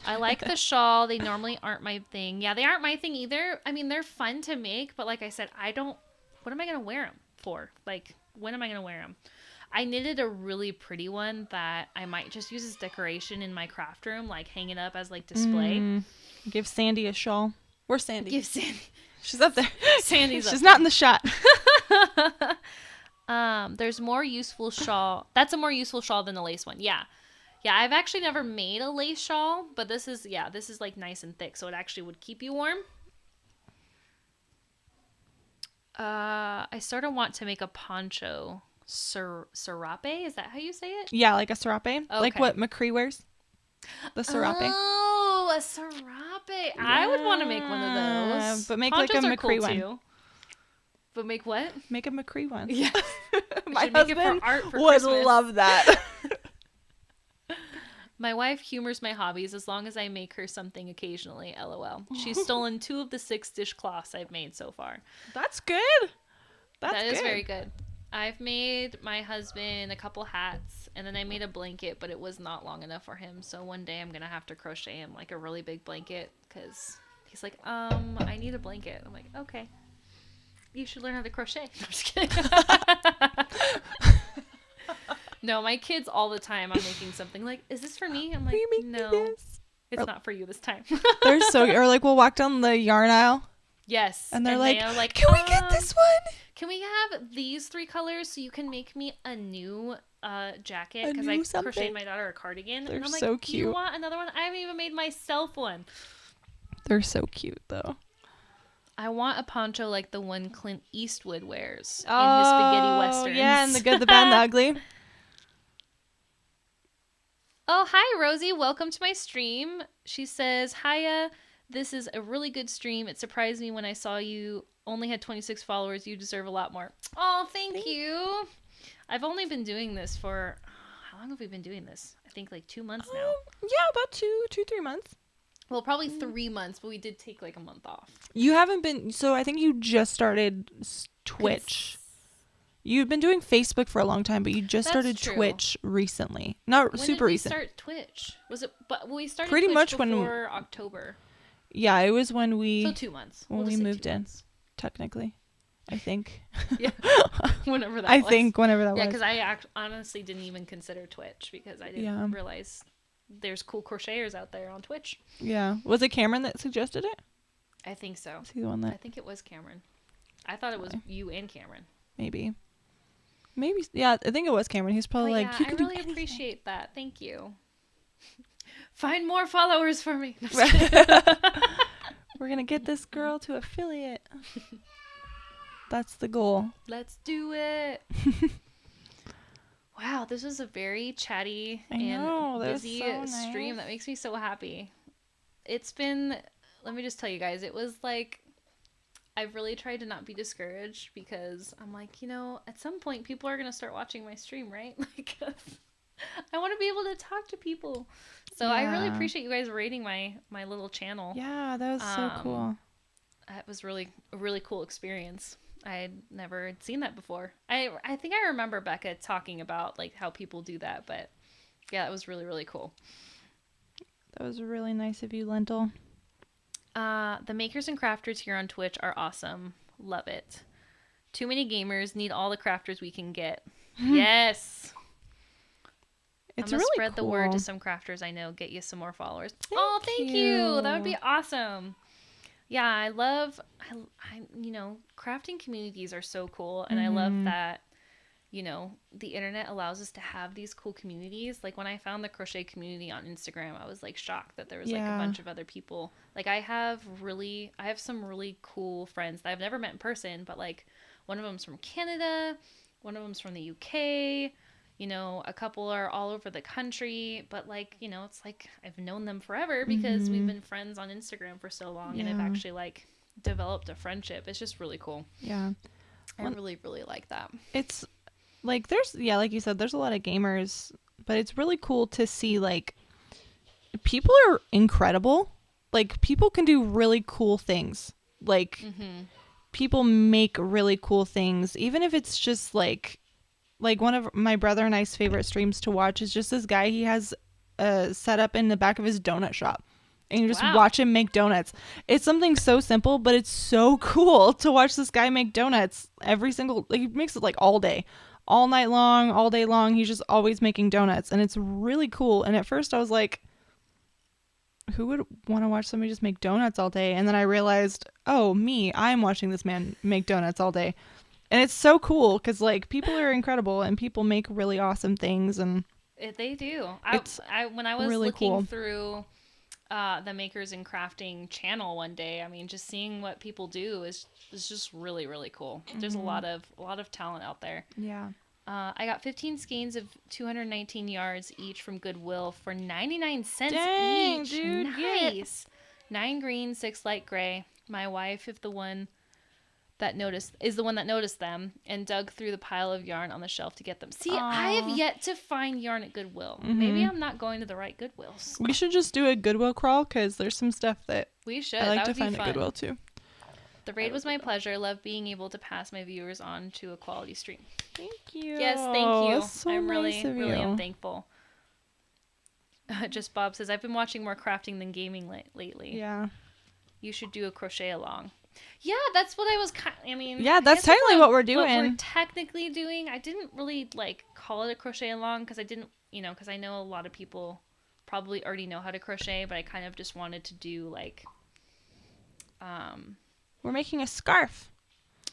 I like the shawl. They normally aren't my thing. Yeah, they aren't my thing either. I mean, they're fun to make, but like I said, what am I going to wear them for? Like, when am I going to wear them? I knitted a really pretty one that I might just use as decoration in my craft room, like hang it up as like display. Give Sandy a shawl. Where's Sandy? Give Sandy. She's up there. Sandy's She's up not in the shot. There's more useful shawl. That's a more useful shawl than the lace one. Yeah. Yeah, I've actually never made a lace shawl, but this is like nice and thick, so it actually would keep you warm. I sort of want to make a poncho. Serape? Is that how you say it? Yeah, like a serape. Okay. Like what McCree wears. The serape. Oh, a serape. Yeah. I would want to make one of those. But make Ponchos like a are McCree cool one. Too. But make what? Make a McCree one. Yeah. My make it husband for art for would Christmas. love that. My wife humors my hobbies as long as I make her something occasionally, lol. She's stolen 2 of the 6 dishcloths I've made so far. That's good. That is very good. I've made my husband a couple hats, and then I made a blanket, but it was not long enough for him. So one day I'm going to have to crochet him like a really big blanket because he's like, I need a blanket. I'm like, okay. You should learn how to crochet. I'm just kidding. No, my kids all the time I'm making something like, is this for me? I'm like, no, it's not for you this time. They're so, or like we'll walk down the yarn aisle. Yes. And they're like, like, can we get this one? Can we have these 3 colors so you can make me a new jacket? Because I crocheted my daughter a cardigan. They're and I'm like, so cute. You want another one? I haven't even made myself one. They're so cute though. I want a poncho like the one Clint Eastwood wears in his spaghetti westerns. Yeah, and the good, the bad, and the ugly. Oh, hi, Rosie. Welcome to my stream. She says, hiya. This is a really good stream. It surprised me when I saw you only had 26 followers. You deserve a lot more. Oh, thank you. I've only been doing this for, how long have we been doing this? I think like 2 months now. Yeah, about 3 months. Well, probably 3 months, but we did take like a month off. You haven't been, so I think you just started Twitch. You've been doing Facebook for a long time, but you just started Twitch recently. Not super recent. When did we start Twitch? Was it? But we started pretty Twitch much before October. Yeah, it was when we. So 2 months. When we moved in, technically, I think. Yeah, whenever that was. I think whenever that was. Yeah, because I honestly didn't even consider Twitch because I didn't realize there's cool crocheters out there on Twitch. Yeah, was it Cameron that suggested it? I think so. Is he the one that? I think it was Cameron. I thought it was you and Cameron. Maybe, yeah. I think it was Cameron. He's probably like, you can do anything. I really appreciate that. Thank you. Find more followers for me. No, we're gonna get this girl to affiliate. That's the goal. Let's do it. Wow, this was a very chatty and busy stream. That makes me so happy. It's been, let me just tell you guys, it was like, I've really tried to not be discouraged because I'm like, at some point people are going to start watching my stream, right? Like, I want to be able to talk to people. So I really appreciate you guys rating my little channel. Yeah, that was so cool. That was really a really cool experience. I had never seen that before. I think I remember Becca talking about like how people do that, but yeah, it was really, really cool. That was really nice of you, Lentil. The makers and crafters here on Twitch are awesome. Love it. Too many gamers, need all the crafters we can get. Yes. It's I'm gonna really spread cool. the word to some crafters I know, get you some more followers. Thank you. you. That would be awesome. Yeah, I crafting communities are so cool, and I love that, the internet allows us to have these cool communities. Like when I found the crochet community on Instagram, I was like shocked that there was like a bunch of other people. Like I have some really cool friends that I've never met in person, but like one of them's from Canada, one of them's from the UK. A couple are all over the country, but like, it's like I've known them forever because we've been friends on Instagram for so long, and I've actually like developed a friendship. It's just really cool. Yeah. I really, really like that. It's like like you said, there's a lot of gamers, but it's really cool to see like people are incredible. Like people can do really cool things. Like people make really cool things, even if it's just like one of my brother and I's favorite streams to watch is just this guy. He has a setup in the back of his donut shop, and you just watch him make donuts. It's something so simple, but it's so cool to watch this guy make donuts he makes it like all day, all night long, all day long. He's just always making donuts, and it's really cool. And at first I was like, who would want to watch somebody just make donuts all day? And then I realized, I'm watching this man make donuts all day. And it's so cool because, like, people are incredible and people make really awesome things. And they do. When I was really looking through the Makers and Crafting channel one day, I mean, just seeing what people do is just really, really cool. There's a lot of talent out there. Yeah. I got 15 skeins of 219 yards each from Goodwill for 99 cents Dang, each. Dude, Nice. 9 green, 6 light gray. My wife is the one that noticed them and dug through the pile of yarn on the shelf to get them. See, I have yet to find yarn at Goodwill. Maybe I'm not going to the right Goodwills. We should just do a Goodwill crawl because there's some stuff that we should. I like that to would find be at fun. Goodwill too. The raid was my pleasure. Love being able to pass my viewers on to a quality stream. Thank you. Yes, thank you. So I'm nice of really you. am thankful. Just Bob says, I've been watching more crafting than gaming lately. Yeah. You should do a crochet along. Yeah, that's what I was yeah, that's technically what we're doing. What we're technically doing. I didn't really call it a crochet along because I didn't, because I know a lot of people probably already know how to crochet, but I kind of just wanted to do we're making a scarf.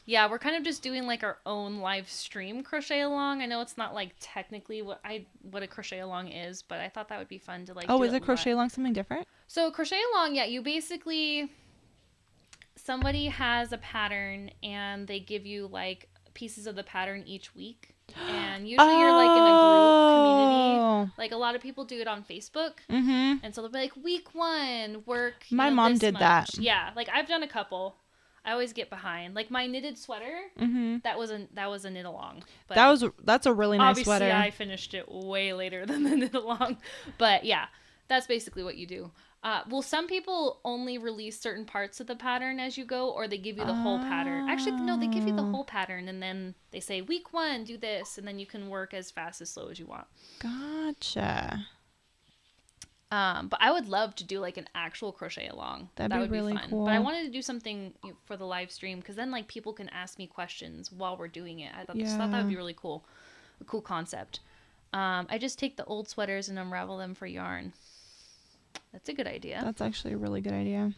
Yeah, we're kind of just doing our own live stream crochet along. I know it's not technically what a crochet along is, but I thought that would be fun to Oh, is a crochet along something different? So crochet along, yeah, you basically, somebody has a pattern and they give you pieces of the pattern each week. And usually you're in a group community. A lot of people do it on Facebook. Mm-hmm. And so they'll be week 1, work. My mom did that. Yeah, I've done a couple. I always get behind. My knitted sweater, that was a knit along. But that's a really nice sweater. Obviously, I finished it way later than the knit along. But yeah, that's basically what you do. Well, some people only release certain parts of the pattern as you go, or they give you the whole pattern. Actually, no, they give you the whole pattern, and then they say, week 1, do this, and then you can work as fast as slow as you want. Gotcha. But I would love to do an actual crochet along. That would be really fun. cool. But I wanted to do something for the live stream because then people can ask me questions while we're doing it. Just thought that would be really cool. A cool concept. I just take the old sweaters and unravel them for yarn. That's a good idea. That's actually a really good idea.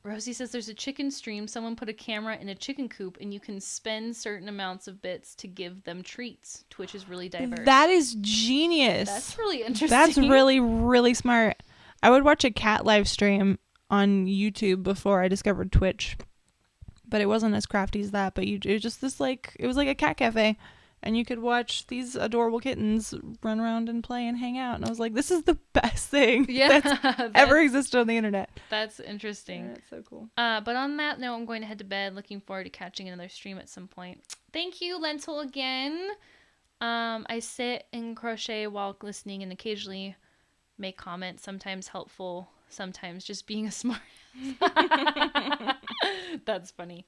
Rosie says there's a chicken stream. Someone put a camera in a chicken coop and you can spend certain amounts of bits to give them treats. Twitch is really diverse. That is genius. That's really interesting. That's really, really smart. I would watch a cat live stream on YouTube before I discovered Twitch. But it wasn't as crafty as that. But it was just this it was like a cat cafe. And you could watch these adorable kittens run around and play and hang out. And I was like, this is the best thing that's ever existed on the internet. That's interesting. Yeah, that's so cool. But on that note, I'm going to head to bed. Looking forward to catching another stream at some point. Thank you, Lentil, again. I sit and crochet while listening and occasionally make comments, sometimes helpful, sometimes just being a smart. That's funny.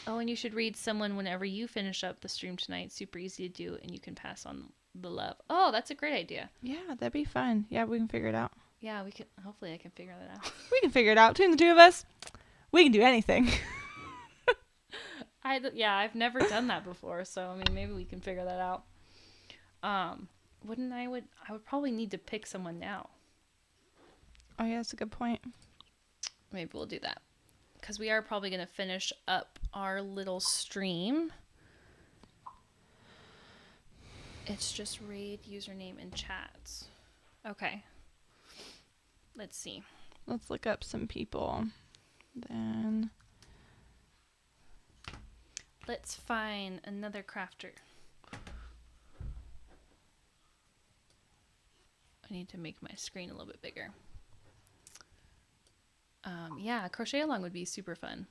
Oh, and you should read someone whenever you finish up the stream tonight. Super easy to do, and you can pass on the love. Oh, that's a great idea. Yeah, that'd be fun. Yeah, we can figure it out. Yeah, we can. Hopefully, I can figure that out. We can figure it out. Between the two of us, we can do anything. I've never done that before, so I mean, maybe we can figure that out. I would probably need to pick someone now. Oh yeah, that's a good point. Maybe we'll do that. Because we are probably going to finish up our little stream. It's just raid, username, and chats. Okay. Let's see. Let's look up some people. Then let's find another crafter. I need to make my screen a little bit bigger. Yeah, crochet along would be super fun.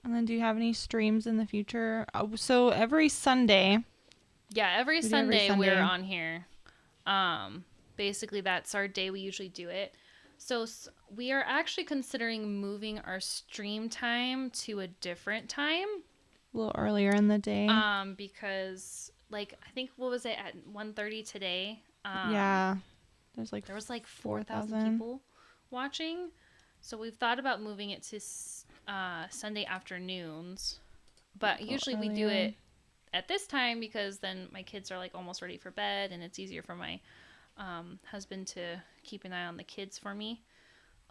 And then do you have any streams in the future? So every Sunday. Yeah, every Sunday we're on here. Basically that's our day we usually do it. So we are actually considering moving our stream time to a different time. A little earlier in the day. Because like I think what was it at 1:30 today? Yeah. There was like 4,000 people watching. So we've thought about moving it to Sunday afternoons. But usually we do it at this time because then my kids are like almost ready for bed and it's easier for my husband to keep an eye on the kids for me.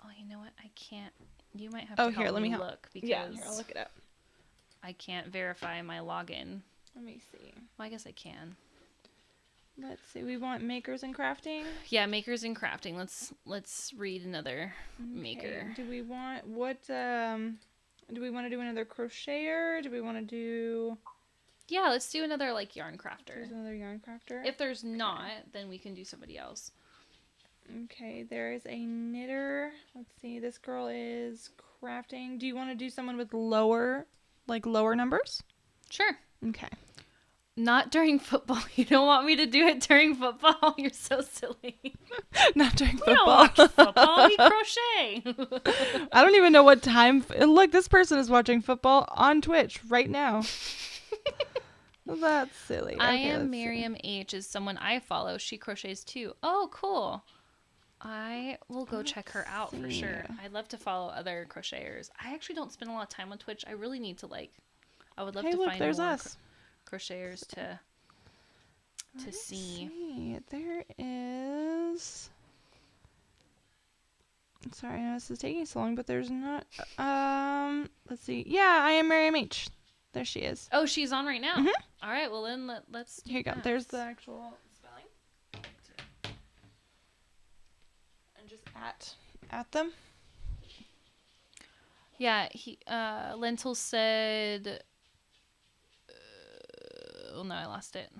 Oh, you know what? I can't. You might have to help me look because here, I'll look it up. I can't verify my login. Let me see. Well, I guess I can. Let's see. We want makers and crafting. Yeah, makers and crafting. Let's read another maker. Do we want do we want to do another crocheter? Do we want to do? Yeah, let's do another like yarn crafter. There's another yarn crafter. If there's not, then we can do somebody else. Okay, there is a knitter. Let's see. This girl is crafting. Do you want to do someone with lower numbers? Sure. Okay. Not during football. You don't want me to do it during football? You're so silly. Not during football. We don't watch football. We crochet. I don't even know what time. Look, this person is watching football on Twitch right now. That's silly. I am Miriam H. is someone I follow. She crochets too. Oh, cool. I will go check her out for sure. I'd love to follow other crocheters. I actually don't spend a lot of time on Twitch. I really need to I would love to find there's more us. Crocheters to see. There is. Sorry, I know this is taking so long, but there's not. Let's see. Yeah, I am Miriam H. There she is. Oh, she's on right now. Mm-hmm. All right. Well, then let's. Here you go. There's the actual spelling. And just at them. Yeah. Lentil said. Oh no, I lost it.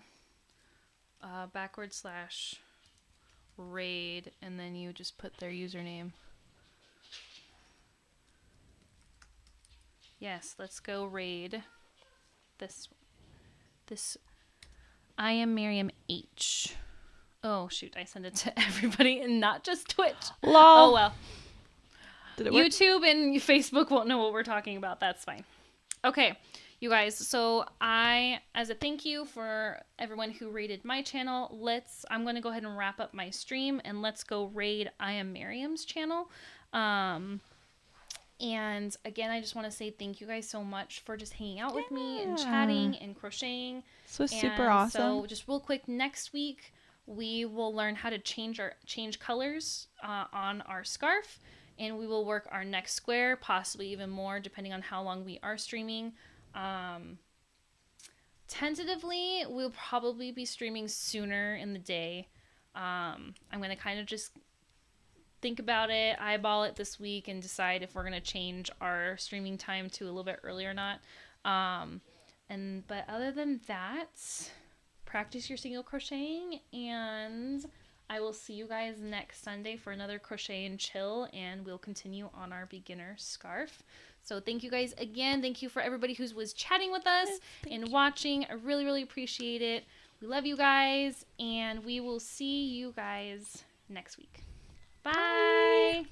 /raid, and then you just put their username. Yes, let's go raid. This. I am Miriam H. Oh shoot, I sent it to everybody and not just Twitch. Lol. Oh well. Did it work? YouTube and Facebook won't know what we're talking about. That's fine. Okay. You guys, so as a thank you for everyone who raided my channel, I'm going to go ahead and wrap up my stream and let's go raid I Am Miriam's channel. And again, I just want to say thank you guys so much for just hanging out with me and chatting and crocheting. This was super awesome. So just real quick, next week we will learn how to change colors on our scarf, and we will work our next square, possibly even more depending on how long we are streaming. Tentatively, we'll probably be streaming sooner in the day. I'm going to kind of just think about it, eyeball it this week, and decide if we're going to change our streaming time to a little bit earlier or not. But other than that, practice your single crocheting, and I will see you guys next Sunday for another crochet and chill, and we'll continue on our beginner scarf. So thank you guys again. Thank you for everybody who was chatting with us and watching. I really, really appreciate it. We love you guys, and we will see you guys next week. Bye.